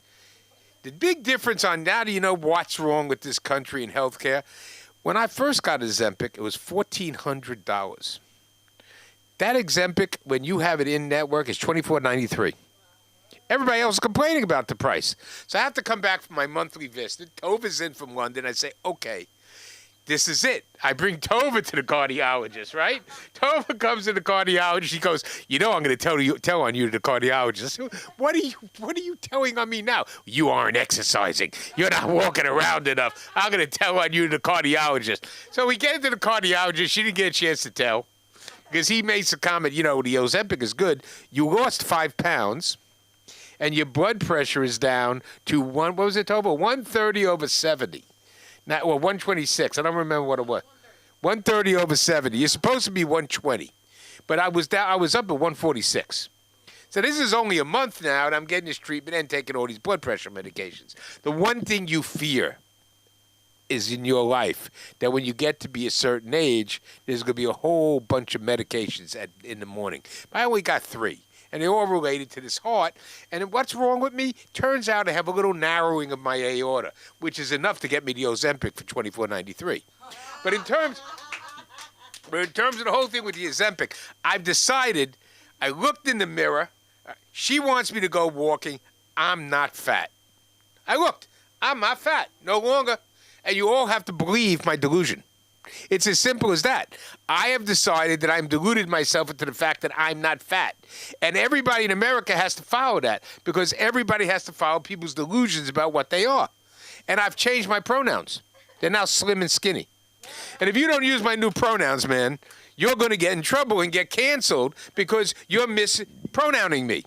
The big difference on now, do you know what's wrong with this country and healthcare? When I first got Ozempic, it was $1,400. That Ozempic, when you have it in network, is $24.93. Everybody else is complaining about the price. So I have to come back for my monthly visit. Tova's in from London. I say, okay, this is it. I bring Tova to the cardiologist, right? Tova comes to the cardiologist. She goes, I'm going to tell on you to the cardiologist. I said, what are you telling on me now? You aren't exercising. You're not walking around enough. I'm going to tell on you to the cardiologist. So we get into the cardiologist. She didn't get a chance to tell because he makes a comment, the Ozempic is good. You lost 5 pounds. And your blood pressure is down to 130/70. Now, 126. I don't remember what it was. 130/70. You're supposed to be 120, but I was up at 146. So this is only a month now, and I'm getting this treatment and taking all these blood pressure medications. The one thing you fear is in your life that when you get to be a certain age, there's going to be a whole bunch of medications in the morning. I only got 3. And they're all related to this heart. And what's wrong with me? Turns out I have a little narrowing of my aorta, which is enough to get me the Ozempic for $24.93. But in terms of the whole thing with the Ozempic, I've decided, I looked in the mirror. She wants me to go walking. I'm not fat. I looked. I'm not fat. No longer. And you all have to believe my delusion. It's as simple as that. I have decided that I'm deluded myself into the fact that I'm not fat. And everybody in America has to follow that because everybody has to follow people's delusions about what they are. And I've changed my pronouns. They're now slim and skinny. And if you don't use my new pronouns, man, you're going to get in trouble and get canceled because you're mispronouncing me.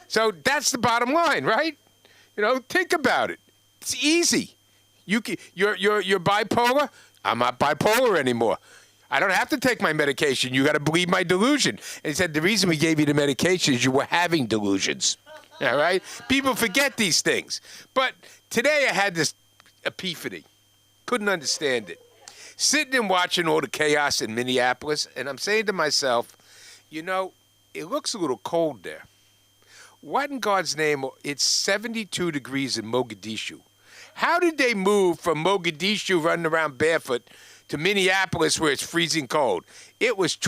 So that's the bottom line, right? Think about it. It's easy. You're bipolar. I'm not bipolar anymore. I don't have to take my medication. You got to believe my delusion. And he said, the reason we gave you the medication is you were having delusions. All right? People forget these things. But today I had this epiphany. Couldn't understand it. Sitting and watching all the chaos in Minneapolis, and I'm saying to myself, it looks a little cold there. What in God's name? It's 72 degrees in Mogadishu. How did they move from Mogadishu running around barefoot to Minneapolis where it's freezing cold? It was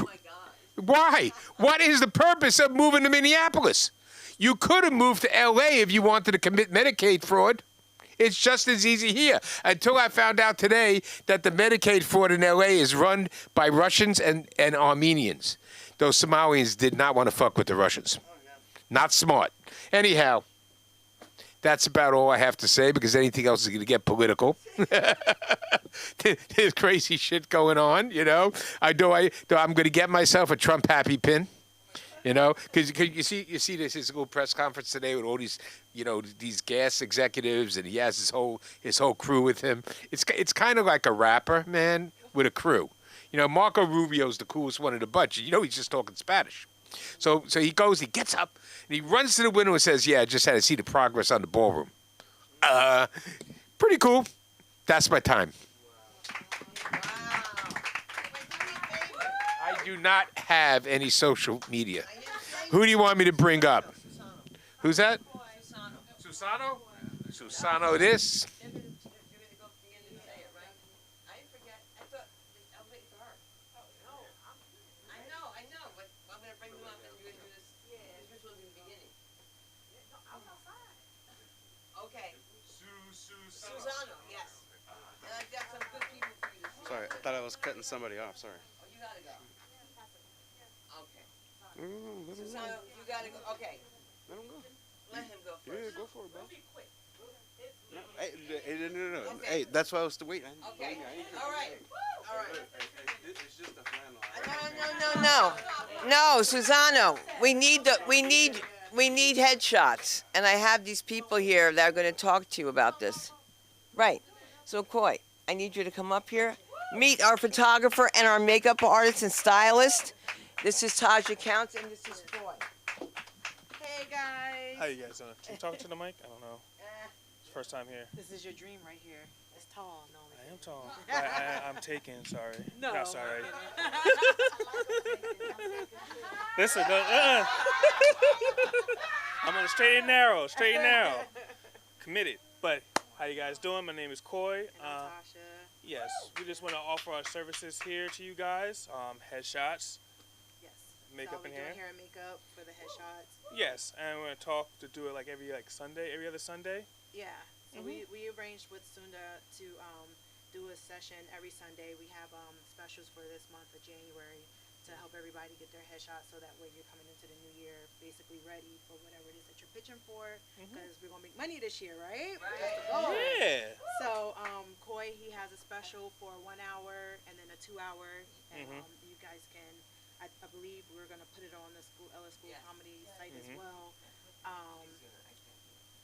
Why? What is the purpose of moving to Minneapolis? You could have moved to L.A. if you wanted to commit Medicaid fraud. It's just as easy here. Until I found out today that the Medicaid fraud in L.A. is run by Russians and Armenians. Those Somalians did not want to fuck with the Russians. Not smart. Anyhow, That's about all I have to say because anything else is going to get political. There's crazy shit going on, you know. I'm going to get myself a Trump happy pin, you know, because you see this his little press conference today with all these, you know, these gas executives, and he has his whole crew with him. It's kind of like a rapper, man, with a crew. You know, Marco Rubio's the coolest one in the bunch. You know, he's just talking Spanish. So he gets up, and he runs to the window and says, "Yeah, I just had to see the progress on the ballroom." Pretty cool. That's my time. I do not have any social media. Who do you want me to bring up? Who's that? Susano? Susano this. Susano, yes. And I've got some good people for you to see. Sorry, I thought I was cutting somebody off. Sorry. Oh, you gotta go. Okay. Susano, you gotta go. Okay. Let him go. Let him go Yeah, first. go for it, bro. No, no. Okay. Hey, that's why I was waiting. Okay. All right. All right. It's just a flannel. No, Susano. We need headshots, and I have these people here that are going to talk to you about this. Right. So, Coy, I need you to come up here, meet our photographer and our makeup artist and stylist. This is Taja Counts, and this is Coy. Hey guys. How you guys doing? Can you talk to the mic? I don't know. It's first time here. This is your dream right here. It's tall, no. I am tall. I'm taken. Sorry. No. Not sorry. I'm Listen. I'm on the straight and narrow. Straight and narrow. Committed. But how you guys doing? My name is Coy. Natasha. Yes. We just want to offer our services here to you guys. Headshots. Yes. Makeup so and we're hair. doing hair and makeup for the headshots. Yes. And we're going to talk to do it like every Sunday, every other Sunday. Yeah. So we arranged with Sunda to do a session every Sunday. We have specials for this month of January to help everybody get their headshots so that way you're coming into the new year basically ready for whatever it is that you're pitching for because we're going to make money this year, right? That's the goal. Yeah. So Coy, he has a special for 1 hour and then a 2 hour. And you guys can, I believe we're going to put it on the Ellis School Comedy site as well.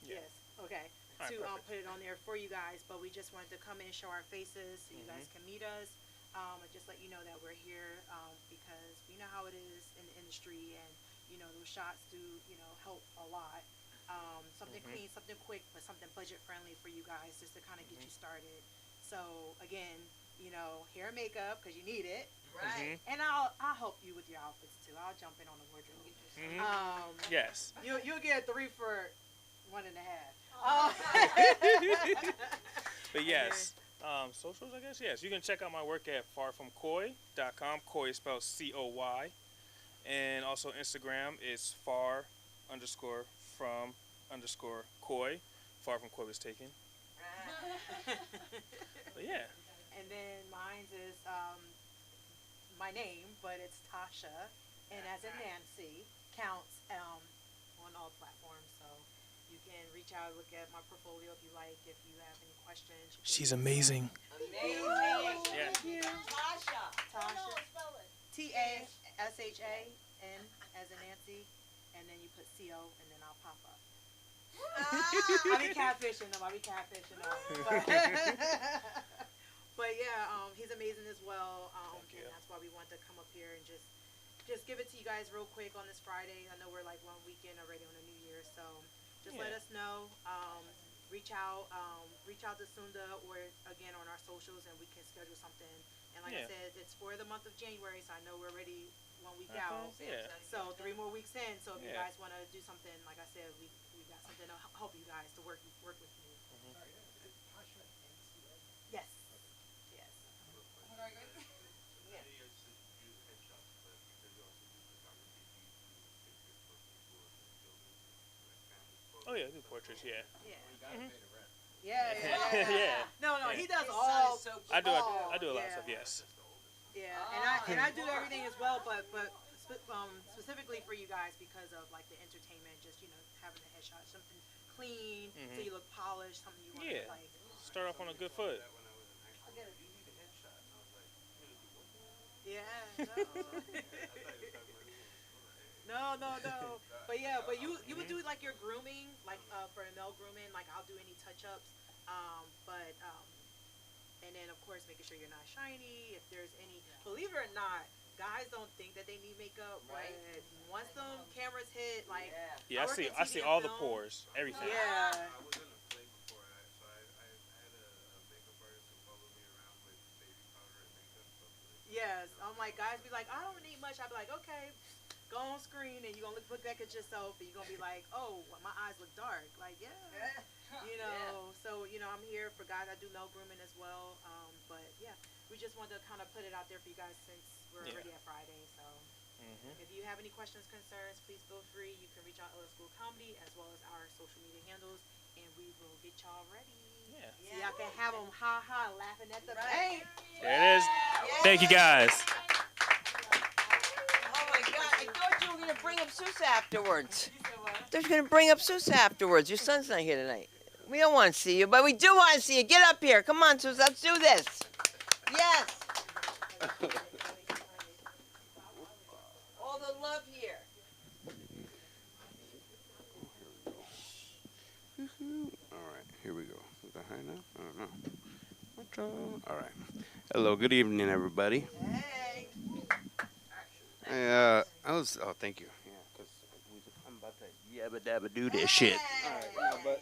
Yes, okay. All right, To perfect. put it on there for you guys, but we just wanted to come in and show our faces so you guys can meet us. And just let you know that we're here because we know how it is in the industry, and you know those shots do help a lot. Something clean, something quick, but something budget friendly for you guys just to kind of get you started. So again, hair and makeup because you need it, Right. and I'll help you with your outfits too. I'll jump in on the wardrobe. Yes. You'll get 3 for 1.5. But yes, socials, I guess. Yes, you can check out my work at farfromcoy.com. Coy is spelled COY. And also Instagram is far_from_coy. Far from Coy was taken. But yeah. And then mine is my name, but it's Tasha, and as in Nancy, Counts on all platforms. So you can reach out, look at my portfolio if you like. If you have any questions. She's amazing. Amazing. Yeah. Thank you. Tasha. Tasha. TASHAN as in Nancy, and then you put CO, and then I'll pop up. I be catfishing them. But yeah, he's amazing as well. Thank you. And that's why we want to come up here and just give it to you guys real quick on this Friday. I know we're like 1 weekend already on the New Year, so just let us know. Reach out to Sunda or again on our socials, and we can schedule something. And like I said, it's for the month of January, so I know we're already 1 week out. Yeah. So 3 more weeks in. So if you Yeah. guys want to do something, like I said, we got something to help you guys to work with you. Yes. Yes. Oh yeah, I do portraits. Yeah. Yeah. Yeah. No, Yeah. he does His all. son is so I do. Oh, I do a lot of yeah. stuff. Yes. Yeah, and I do everything as well, but specifically for you guys because of like the entertainment, just having a headshot, something clean, so you look polished, something you want to like. Start off on a good foot. Yeah. No. But yeah, but you would do like your grooming, like for a male grooming, like I'll do any touch ups, and then of course making sure you're not shiny. If there's any, believe it or not, guys don't think that they need makeup, right? But once them cameras hit, like yeah, I see all the pores, everything. Yeah. I was in a play before, so I had a makeup artist who followed me around with baby powder and makeup. Yes, I'm like, guys be like, I don't need much. I'd be like, okay, go on screen and you're gonna look back at yourself and you're gonna be like, oh, my eyes look dark. Like, yeah. So I'm here for guys. I do male grooming as well. But yeah, we just wanted to kind of put it out there for you guys since we're already at Friday. So if you have any questions, concerns, please feel free. You can reach out to LA School Comedy as well as our social media handles, and we will get y'all ready. Yeah. So y'all can have them laughing at the paint. There it is. Thank you guys. Oh my God! I thought you were gonna bring up Sousa afterwards. I thought you were gonna bring up Sousa afterwards. Your son's not here tonight. We don't want to see you, but we do want to see you. Get up here. Come on, Sousa. Let's do this. Yes. All the love here. All right, here we go. Is that high enough? I don't know. All right. Hello, good evening, everybody. Hey. Oh, thank you. Yeah, because I'm about to yabba dabba do this shit.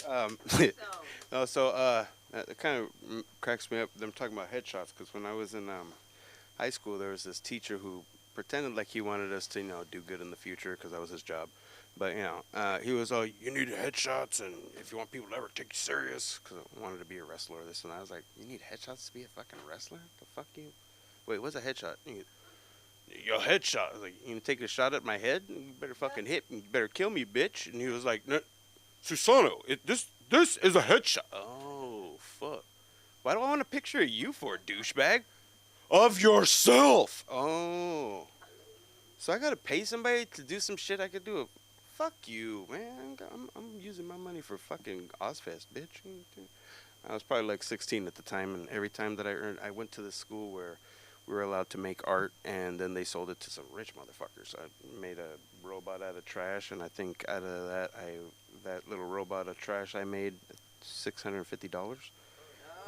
All right, it kind of cracks me up. Them talking about headshots, because when I was in high school, there was this teacher who pretended like he wanted us to, do good in the future, because that was his job. But he was all, you need headshots, and if you want people to ever take you serious, because I wanted to be a wrestler or this and that. I was like, you need headshots to be a fucking wrestler? The fuck you? Wait, what's a headshot? Your headshot. I was like, you gonna take a shot at my head? You better fucking hit me. You better kill me, bitch. And he was like, no, Susano, this is a headshot. Oh, fuck. Why do I want a picture of you for, douchebag? Of yourself. Oh. So I gotta pay somebody to do some shit I could do. Fuck you, man. I'm using my money for fucking Ozfest, bitch. I was probably like 16 at the time, and every time that I went to this school where we were allowed to make art, and then they sold it to some rich motherfuckers. I made a robot out of trash, and I think out of that little robot of trash I made $650.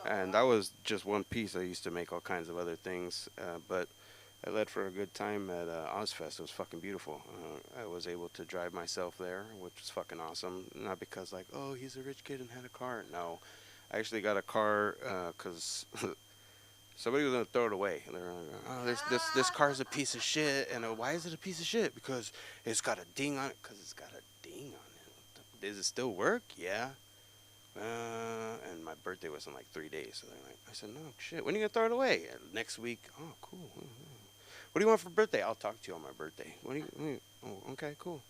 And that was just one piece. I used to make all kinds of other things, but I led for a good time at Ozfest. It was fucking beautiful. I was able to drive myself there, which was fucking awesome. Not because like, oh, he's a rich kid and had a car. No, I actually got a car because somebody was gonna throw it away. And they're like, oh, this car's a piece of shit. And why is it a piece of shit? Because it's got a ding on it. Because it's got a ding on it. Does it still work? Yeah. And my birthday was in like 3 days. So they're like, I said, no, shit. When are you gonna throw it away? Next week. Oh, cool. What do you want for birthday? I'll talk to you on my birthday. Oh, okay, cool.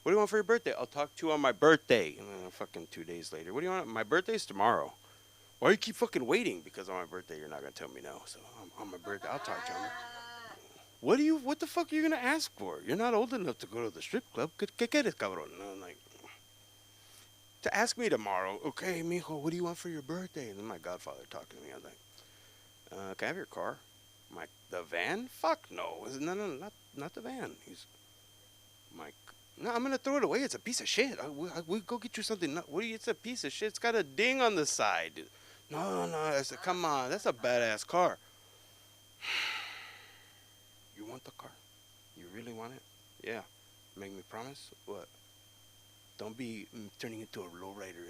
What do you want for your birthday? I'll talk to you on my birthday. And then fucking 2 days later. What do you want? My birthday's tomorrow. Why do you keep fucking waiting? Because on my birthday, you're not going to tell me no. So on my birthday, I'll talk to you. What the fuck are you going to ask for? You're not old enough to go to the strip club. ¿Qué quieres, cabrón? And I'm like, to ask me tomorrow, okay, mijo, what do you want for your birthday? And then my godfather talking to me. I was like, can I have your car? I'm like, the van? Fuck no. No, not the van. He's like, no, I'm going to throw it away. It's a piece of shit. We'll go get you something. It's a piece of shit. It's got a ding on the side. No. I said, come on. That's a badass car. You want the car? You really want it? Yeah. Make me promise? What? Don't be turning into a lowrider.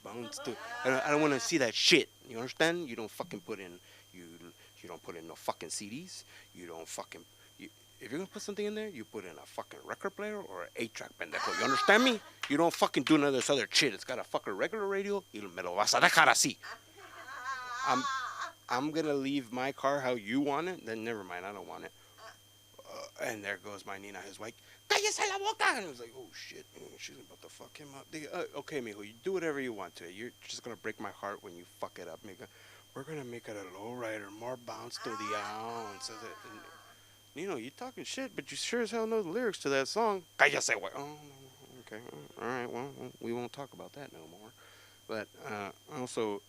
Bounce to. I don't want to see that shit. You understand? You don't fucking put in. You don't put in no fucking CDs. You don't fucking. If you're gonna put something in there, you put in a fucking record player or an 8-track pendejo. You understand me? You don't fucking do none of this other shit. It's got a fucking regular radio. Y me lo vas a dejar así. I'm gonna leave my car how you want it. Then never mind. I don't want it. And there goes my Nina, his wife. Cállese la boca! And I was like, oh shit, she's about to fuck him up. Okay, mijo, you do whatever you want to. You're just gonna break my heart when you fuck it up, mijo. We're gonna make it a low rider, more bounce to the ounce. You know, you talking shit, but you sure as hell know the lyrics to that song. Cállese, güey. Oh, okay. All right, well, we won't talk about that no more. But I also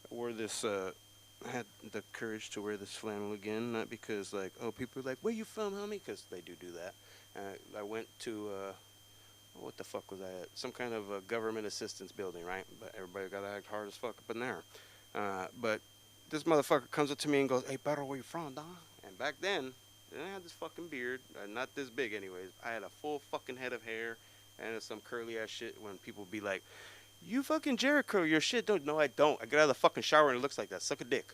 wore this, had the courage to wear this flannel again, not because, like, oh, people are like, where you from, homie? Because they do that. I went to, what the fuck was I at? Some kind of a government assistance building, right? But everybody got to act hard as fuck up in there. But this motherfucker comes up to me and goes, hey, Pedro, where you from, dog? And back then, I had this fucking beard, not this big anyways. I had a full fucking head of hair and some curly ass shit when people be like, you fucking Jericho, your shit don't. No, I don't. I get out of the fucking shower and it looks like that. Suck a dick.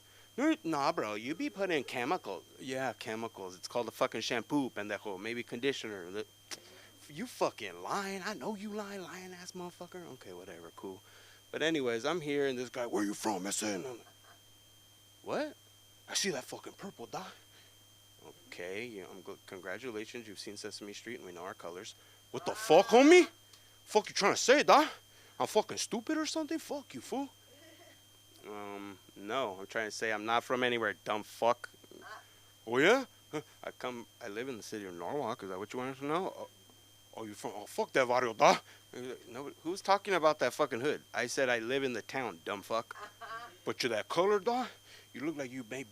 Nah, bro, you be putting in chemicals. Yeah, chemicals. It's called a fucking shampoo, pendejo. Maybe conditioner. You fucking lying. I know you lying ass motherfucker. Okay, whatever, cool. But anyways, I'm here and this guy, where you from? I said, what? I see that fucking purple dot. Okay, you know, congratulations, you've seen Sesame Street and we know our colors. What the fuck, homie? Fuck you trying to say, dog? I'm fucking stupid or something? Fuck you, fool. No, I'm trying to say I'm not from anywhere, dumb fuck. Oh yeah? I live in the city of Norwalk. Is that what you wanted to know? Oh, you from? Oh, fuck that barrio, dog. No, who's talking about that fucking hood? I said I live in the town, dumb fuck. But you're that color, dog. You look like you be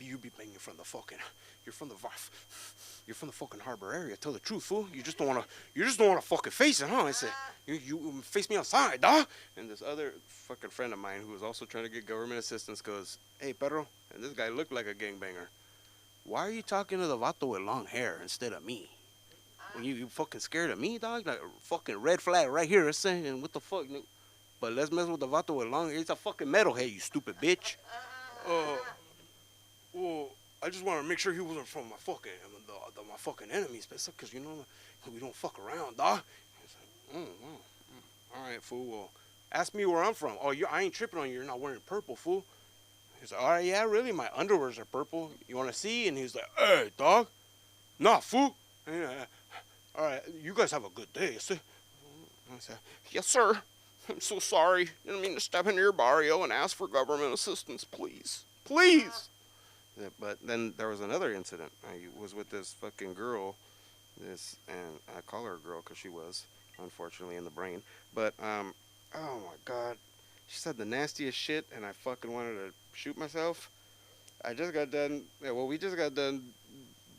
from the fucking. You're from the fucking harbor area. Tell the truth, fool. You just don't wanna fucking face it, huh? I said, you face me outside, dawg. And this other fucking friend of mine who was also trying to get government assistance goes, hey, Pedro. And this guy looked like a gangbanger. Why are you talking to the vato with long hair instead of me? When you fucking scared of me, dog? Like a fucking red flag right here. It's saying, what the fuck? But let's mess with the vato with long hair. He's a fucking metalhead, you stupid bitch. Well, I just want to make sure he wasn't from my fucking my fucking enemies, because you know we don't fuck around, dog. He's like, all right, fool. Well, ask me where I'm from. Oh, I ain't tripping on you. You're not wearing purple, fool. He's like, all right, yeah, really. My underwears are purple. You want to see? And he's like, hey, dog. Nah, fool. All right, you guys have a good day. I said, yes, sir. I'm so sorry. Didn't mean to step into your barrio and ask for government assistance, please. Please. But then there was another incident. I was with this fucking girl, and I call her a girl because she was, unfortunately, in the brain. But, oh my God. She said the nastiest shit, and I fucking wanted to shoot myself. We just got done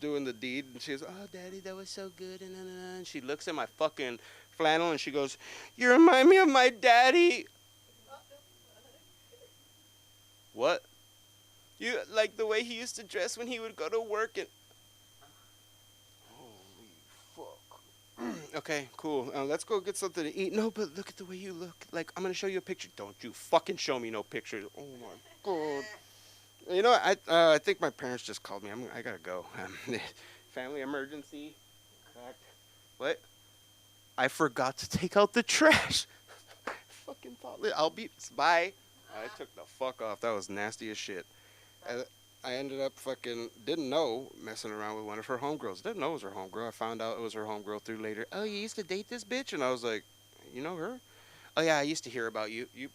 doing the deed, and she goes, oh, Daddy, that was so good, and she looks at my fucking flannel, and she goes, you remind me of my daddy. What? You like the way he used to dress when he would go to work and. Holy fuck. Okay, cool. Let's go get something to eat. No, but look at the way you look. Like, I'm gonna show you a picture. Don't you fucking show me no pictures. Oh my God. You know, I think my parents just called me. I gotta go. Family emergency. What? I forgot to take out the trash. Fucking thoughtless. I'll be. Bye. I took the fuck off. That was nasty as shit. I ended up didn't know, messing around with one of her homegirls. Didn't know it was her homegirl. I found out it was her homegirl through later. Oh, you used to date this bitch? And I was like, you know her? Oh, yeah, I used to hear about you. You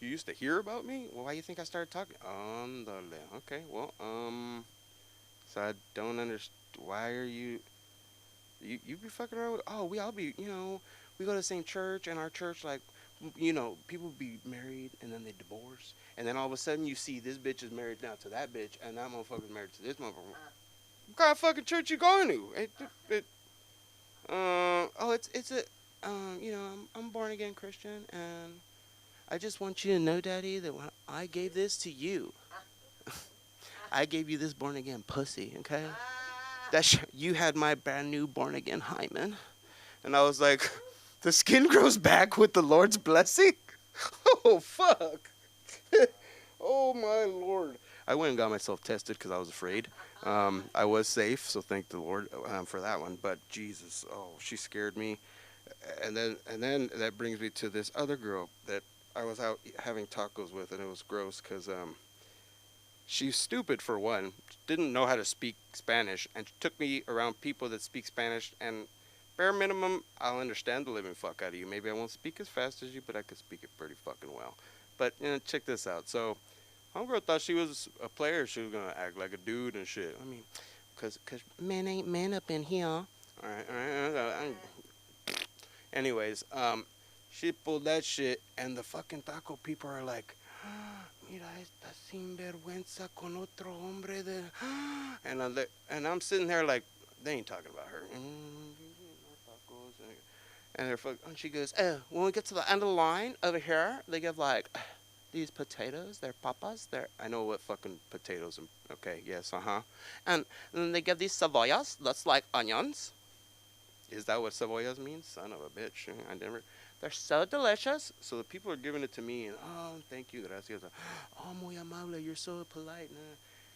used to hear about me? Well, why do you think I started talking? Okay, well, so I don't understand. Why are you be fucking around with, I'll be, we go to the same church, and our church, like, people be married and then they divorce, and then all of a sudden you see this bitch is married now to that bitch, and that motherfucker's married to this motherfucker. What kind of fucking church you going to? I'm born again Christian, and I just want you to know, Daddy, that when I gave this to you, I gave you this born again pussy, okay? You had my brand new born again hymen, and I was like. The skin grows back with the Lord's blessing? Oh, fuck. Oh, my Lord. I went and got myself tested because I was afraid. I was safe, so thank the Lord for that one. But, Jesus, she scared me. And then that brings me to this other girl that I was out having tacos with, and it was gross because she's stupid, for one. Didn't know how to speak Spanish, and took me around people that speak Spanish, and bare minimum, I'll understand the living fuck out of you. Maybe I won't speak as fast as you, but I could speak it pretty fucking well. But, check this out. So, homegirl thought she was a player. She was going to act like a dude and shit. I mean, cause men ain't men up in here. All right. Anyways, she pulled that shit, and the fucking taco people are like, mira esta sinvergüenza con otro hombre de, and I'm sitting there like, they ain't talking about her. And and she goes, when we get to the end of the line over here, they give like these potatoes, they're papas, I know what fucking potatoes, okay, yes, and then they give these cebollas, that's like onions. Is that what cebollas means? Son of a bitch, I never. They're so delicious. So the people are giving it to me, and thank you, gracias. Oh, muy amable, you're so polite.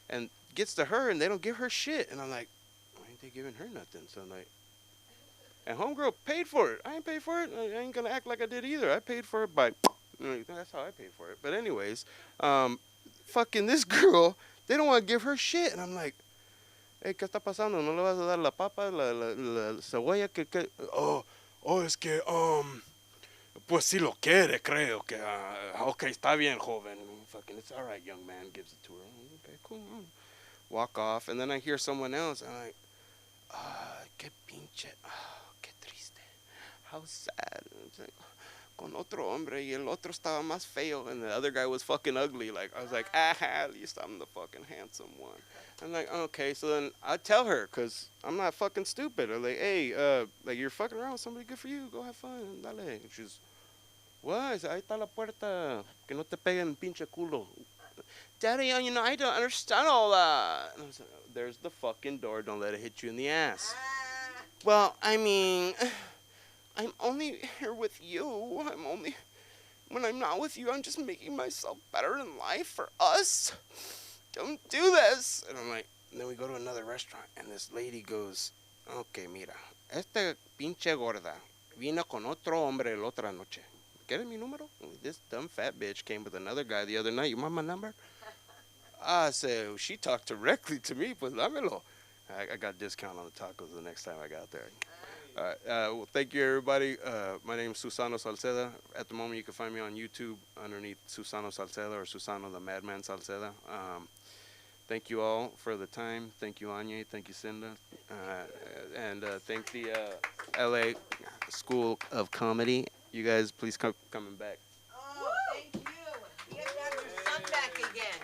And gets to her, and they don't give her shit. And I'm like, why ain't they giving her nothing? So I'm like, and homegirl paid for it. I ain't paid for it. I ain't gonna act like I did either. I paid for it by, that's how I paid for it. But anyways, fucking this girl, they don't want to give her shit. And I'm like, hey, ¿qué está pasando? ¿No le vas a dar la papa, la cebolla? Es que, pues si lo quiere, creo que, okay, está bien, joven. Fucking, it's all right, young man, gives it to her. Okay, cool. Walk off, and then I hear someone else, and I'm like, qué pinche, qué triste. How sad. It's like, con otro hombre, y el otro estaba más feo, and the other guy was fucking ugly. Like, I was like, at least I'm the fucking handsome one. I'm like, okay, so then I tell her, because I'm not fucking stupid. I'm like, hey, like, you're fucking around with somebody, good for you, go have fun, dale. And she's, what? I said, ahí está la puerta, que no te peguen pinche culo. Daddy, I don't understand all that. And I was like, there's the fucking door, don't let it hit you in the ass. Well, I mean, I'm only here with you. When I'm not with you, I'm just making myself better in life for us. Don't do this. And I'm like, and then we go to another restaurant, and this lady goes, okay, mira, esta pinche gorda vino con otro hombre la otra noche. ¿Quieres mi número? This dumb fat bitch came with another guy the other night. You want my number? I said, she talked directly to me, pues dámelo. I got a discount on the tacos the next time I got there. All right. Well, thank you, everybody. My name is Susano Salceda. At the moment, you can find me on YouTube underneath Susano Salceda or Susano the Madman Salceda. Thank you all for the time. Thank you, Anya. Thank you, Cinda. And thank the LA School of Comedy. You guys, please coming back. Oh, thank you. We have to have your son back again.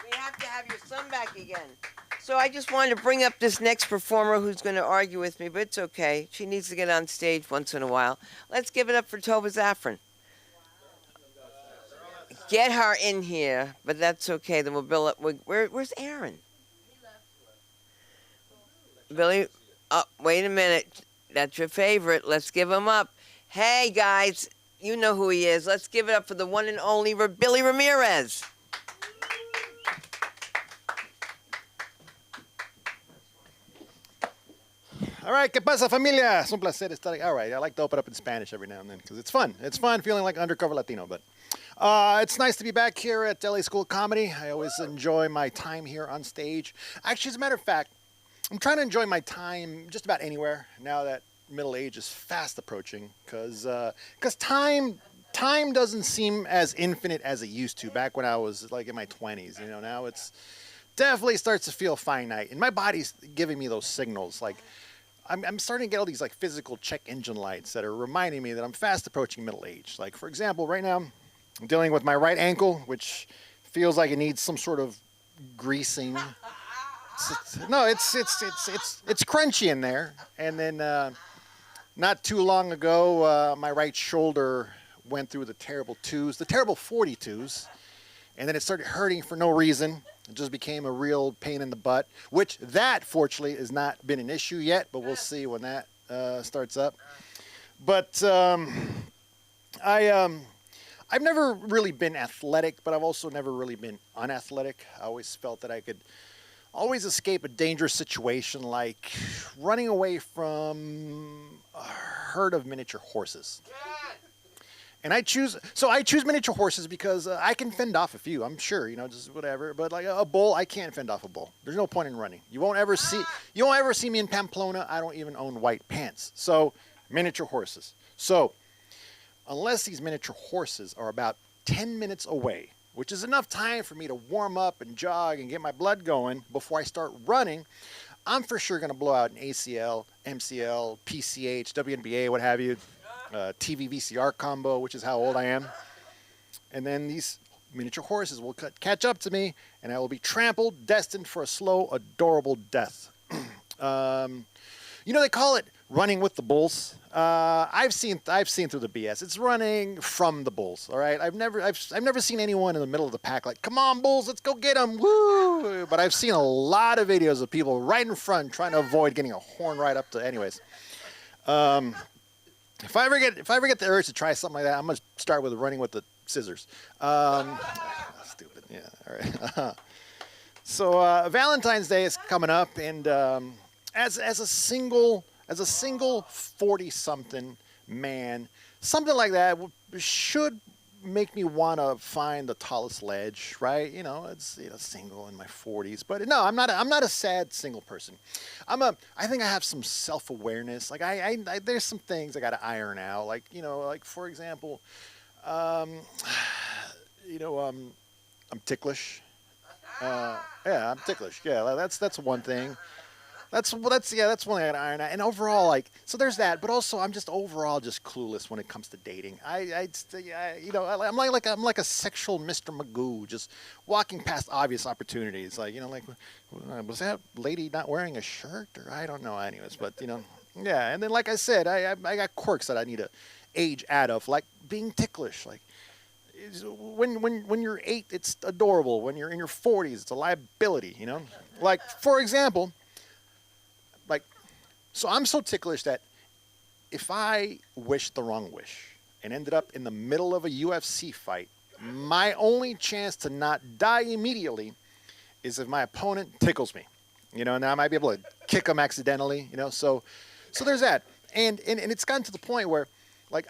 We have to have your son back again. So I just wanted to bring up this next performer who's going to argue with me, but it's okay. She needs to get on stage once in a while. Let's give it up for Tova Zafran. Get her in here, but that's okay. Then we'll build up. Where's Aaron? Billy, wait a minute. That's your favorite. Let's give him up. Hey, guys, you know who he is. Let's give it up for the one and only Billy Ramirez. All right, ¿qué pasa, familia? Es un placer estar. All right, I like to open up in Spanish every now and then because it's fun. It's fun feeling like undercover Latino, but it's nice to be back here at LA School of Comedy. I always enjoy my time here on stage. Actually, as a matter of fact, I'm trying to enjoy my time just about anywhere now that middle age is fast approaching because time doesn't seem as infinite as it used to back when I was like in my 20s. You know, now it's definitely starts to feel finite, and my body's giving me those signals like. I'm starting to get all these like physical check engine lights that are reminding me that I'm fast approaching middle age. Like, for example, right now I'm dealing with my right ankle, which feels like it needs some sort of greasing. It's crunchy in there. And then not too long ago, my right shoulder went through the terrible 42s, and then it started hurting for no reason. It just became a real pain in the butt, which that, fortunately, has not been an issue yet, but we'll see when that starts up. But I've never really been athletic, but I've also never really been unathletic. I always felt that I could always escape a dangerous situation like running away from a herd of miniature horses. And I choose miniature horses because I can fend off a few, I'm sure, just whatever. But like a bull, I can't fend off a bull. There's no point in running. You won't ever see me in Pamplona. I don't even own white pants. So miniature horses. So unless these miniature horses are about 10 minutes away, which is enough time for me to warm up and jog and get my blood going before I start running, I'm for sure going to blow out an ACL, MCL, PCH, WNBA, what have you, TV VCR combo, which is how old I am. And then these miniature horses will catch up to me, and I will be trampled, destined for a slow, adorable death. They call it running with the bulls. I've seen through the BS. It's running from the bulls. All right. I've never seen anyone in the middle of the pack like, "Come on, bulls, let's go get them!" Woo! But I've seen a lot of videos of people right in front trying to avoid getting a horn right up to. Anyways, if I ever get the urge to try something like that, I'm gonna start with running with the scissors. Stupid. Yeah. All right. So Valentine's Day is coming up, and as a single 40-something man, something like that should make me want to find the tallest ledge, right? It's single in my 40s, but no, I'm not a sad single person. I think I have some self-awareness. Like I there's some things I got to iron out. Like for example, I'm ticklish. Yeah, I'm ticklish. Yeah, that's one thing. That's one thing I gotta iron out. And overall, so there's that. But also, I'm just overall just clueless when it comes to dating. I'm like a sexual Mr. Magoo, just walking past obvious opportunities. Was that lady not wearing a shirt, or I don't know. Anyways, but yeah. And then, like I said, I got quirks that I need to age out of, like being ticklish. Like when you're 8, it's adorable. When you're in your 40s, it's a liability. Like for example. So I'm so ticklish that if I wished the wrong wish and ended up in the middle of a UFC fight, my only chance to not die immediately is if my opponent tickles me. And I might be able to kick him accidentally, So there's that. And it's gotten to the point where,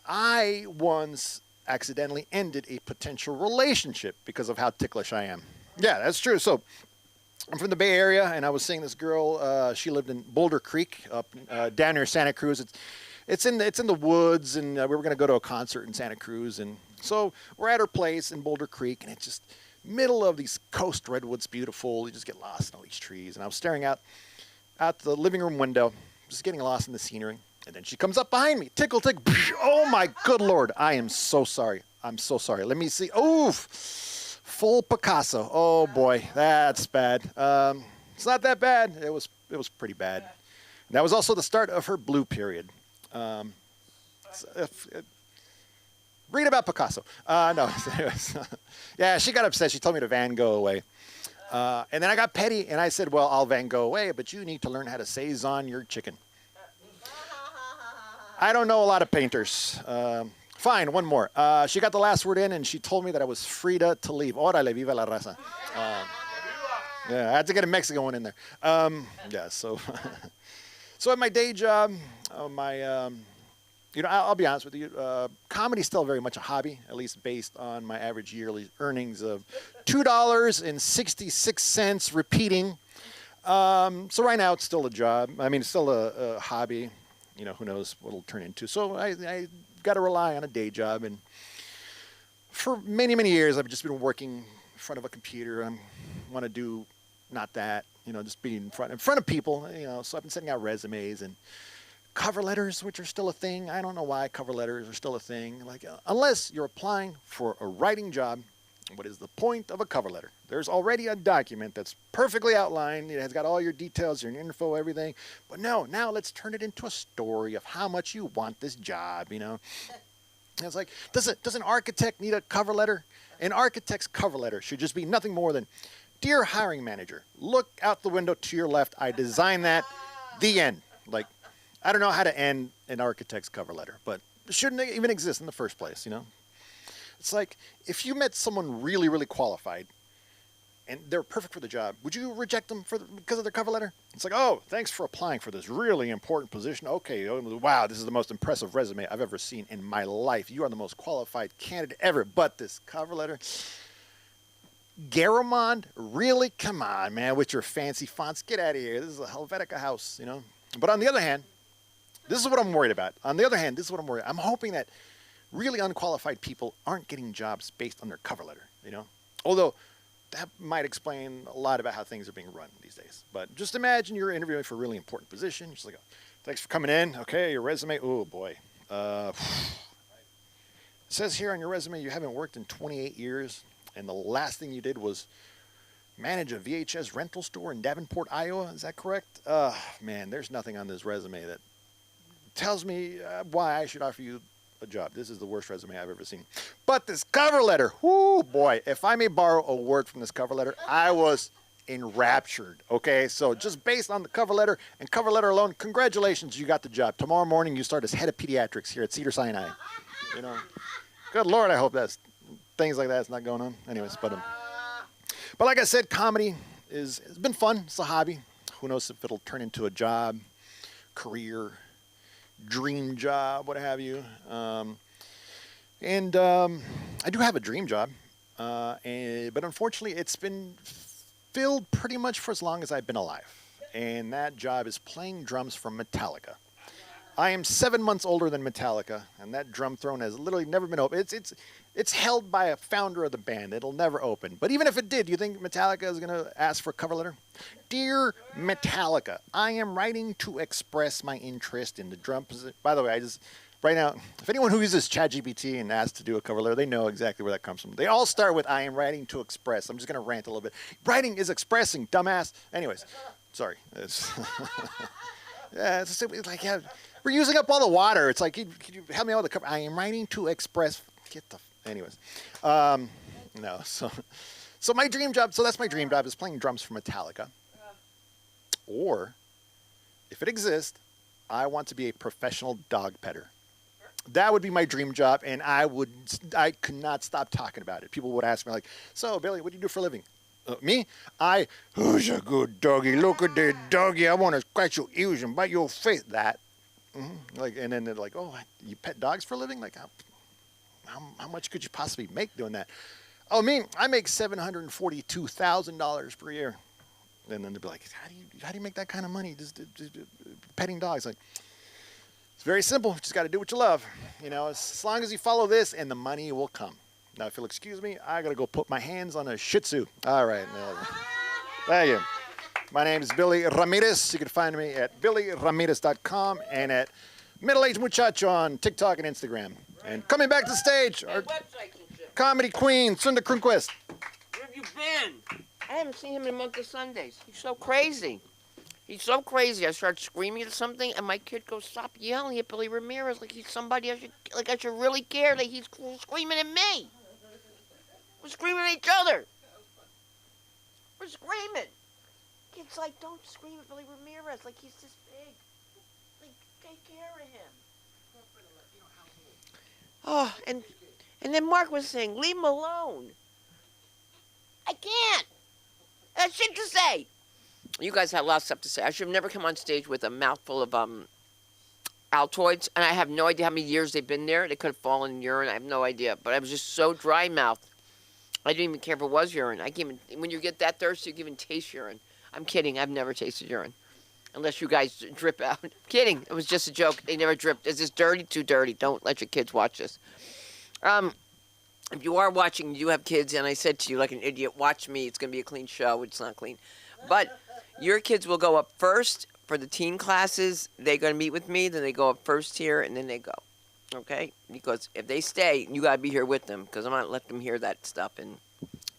I once accidentally ended a potential relationship because of how ticklish I am. Yeah, that's true. So I'm from the Bay Area, and I was seeing this girl. She lived in Boulder Creek, up down near Santa Cruz. It's in the woods, and we were going to go to a concert in Santa Cruz, and so we're at her place in Boulder Creek, and it's just middle of these coast redwoods, beautiful. You just get lost in all these trees, and I was staring out the living room window, just getting lost in the scenery, and then she comes up behind me, tickle. Oh my good Lord! I am so sorry. I'm so sorry. Let me see. Oof. Full Picasso. Oh boy, that's bad. It's not that bad. It was pretty bad. And that was also the start of her blue period. Read about Picasso. No. Yeah, she got upset. She told me to Van Gogh away. And then I got petty, and I said, well, I'll Van Gogh away, but you need to learn how to saison your chicken. I don't know a lot of painters. Fine, one more. She got the last word in, and she told me that I was free to leave. Órale, viva la raza. Yeah, I had to get a Mexican one in there. Yeah, so so at my day job, I'll be honest with you, comedy's still very much a hobby, at least based on my average yearly earnings of $2.66 repeating. So right now it's still a job. I mean, it's still a hobby. Who knows what it'll turn into. So I got to rely on a day job, and for many, many years I've just been working in front of a computer. I want to do not that, just be in front of people, so I've been sending out resumes and cover letters, which are still a thing. I don't know why cover letters are still a thing. Unless you're applying for a writing job, what is the point of a cover letter? There's already a document that's perfectly outlined. It has got all your details, your info, everything. But no, now let's turn it into a story of how much you want this job, And it's like, does an architect need a cover letter? An architect's cover letter should just be nothing more than, dear hiring manager, look out the window to your left. I designed that. The end. I don't know how to end an architect's cover letter, but it shouldn't even exist in the first place, It's like, if you met someone really, really qualified and they're perfect for the job, would you reject them because of their cover letter? It's like, oh, thanks for applying for this really important position. Okay, wow, this is the most impressive resume I've ever seen in my life. You are the most qualified candidate ever. But this cover letter, Garamond, really? Come on, man, with your fancy fonts. Get out of here. This is a Helvetica house, But on the other hand, this is what I'm worried about. I'm hoping that really unqualified people aren't getting jobs based on their cover letter, Although, that might explain a lot about how things are being run these days. But just imagine you're interviewing for a really important position. You're just like, thanks for coming in. Okay, your resume. Oh, boy. It says here on your resume you haven't worked in 28 years, and the last thing you did was manage a VHS rental store in Davenport, Iowa. Is that correct? Man, there's nothing on this resume that tells me why I should offer you a job. This is the worst resume I've ever seen. But this cover letter, whoo, boy, if I may borrow a word from this cover letter, I was enraptured. Okay, so just based on the cover letter and cover letter alone, congratulations, you got the job. Tomorrow morning you start as head of pediatrics here at Cedars-Sinai. You know, good Lord, I hope that's things like that's not going on. Anyways, but like I said, comedy has been fun. It's a hobby. Who knows if it'll turn into a job, career, dream job, what have you. I do have a dream job, but unfortunately it's been filled pretty much for as long as I've been alive. And that job is playing drums for Metallica. I am 7 months older than Metallica, and that drum throne has literally never been open. It's held by a founder of the band. It'll never open. But even if it did, do you think Metallica is going to ask for a cover letter? Dear Metallica, I am writing to express my interest in the drum position. By the way, right now, if anyone who uses ChatGPT and asks to do a cover letter, they know exactly where that comes from. They all start with, I am writing to express. I'm just going to rant a little bit. Writing is expressing, dumbass. Anyways, sorry. It's like, yeah, we're using up all the water. It's like, could you help me out with the cover? I am writing to express. Anyways. No. So my dream job, so that's my dream job, is playing drums for Metallica. Or, if it exists, I want to be a professional dog petter. That would be my dream job, and I could not stop talking about it. People would ask me, like, so, Billy, what do you do for a living? Me? Who's a good doggy? Look at the doggy. I want to scratch your ears and bite your face. That. Mm-hmm. Like, and then they're like, oh, you pet dogs for a living? Like, how much could you possibly make doing that? Oh, me, I make $742,000 per year. And then they'd be like, how do you make that kind of money just petting dogs? Like, it's very simple. You just got to do what you love. You know, as long as you follow this, and the money will come. Now, if you'll excuse me, I got to go put my hands on a Shih Tzu. All right. Thank you. My name is Billy Ramirez. You can find me at billyramirez.com and at Middle Aged Muchacho on TikTok and Instagram. And coming back to the stage, our comedy queen, Sunda Kronquist. Where have you been? I haven't seen him in a month of Sundays. He's so crazy. He's so crazy. I start screaming at something, and my kid goes, stop yelling at Billy Ramirez like he's somebody I should really care that he's screaming at me. We're screaming at each other. We're screaming. Kid's like, don't scream at Billy Ramirez like he's this big. Like, take care of him. Oh, and then Mark was saying, leave him alone. I can't. That's shit to say. You guys had a lot of stuff to say. I should have never come on stage with a mouthful of Altoids, and I have no idea how many years they've been there. They could have fallen in urine. I have no idea. But I was just so dry-mouthed. I didn't even care if it was urine. When you get that thirsty, you can even taste urine. I'm kidding. I've never tasted urine. Unless you guys drip out. I'm kidding. It was just a joke. They never dripped. Is this dirty? Too dirty. Don't let your kids watch this. If you are watching, you have kids, and I said to you like an idiot, watch me. It's going to be a clean show. It's not clean. But your kids will go up first for the teen classes. They're going to meet with me. Then they go up first here, and then they go. Okay? Because if they stay, you got to be here with them, because I'm not let them hear that stuff and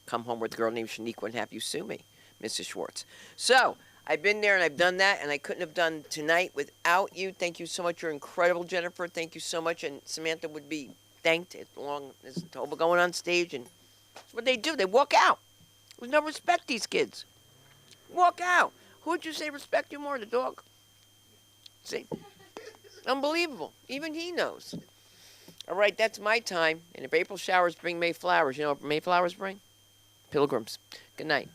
come home with a girl named Shaniqua and have you sue me, Mrs. Schwartz. So I've been there, and I've done that, and I couldn't have done tonight without you. Thank you so much. You're incredible, Jennifer. Thank you so much. And Samantha would be thanked as long as Toba going on stage, and that's what they do. They walk out. There's no respect, these kids. Walk out. Who would you say respect you more, the dog? See? Unbelievable. Even he knows. All right, that's my time. And if April showers bring May flowers, you know what May flowers bring? Pilgrims. Good night.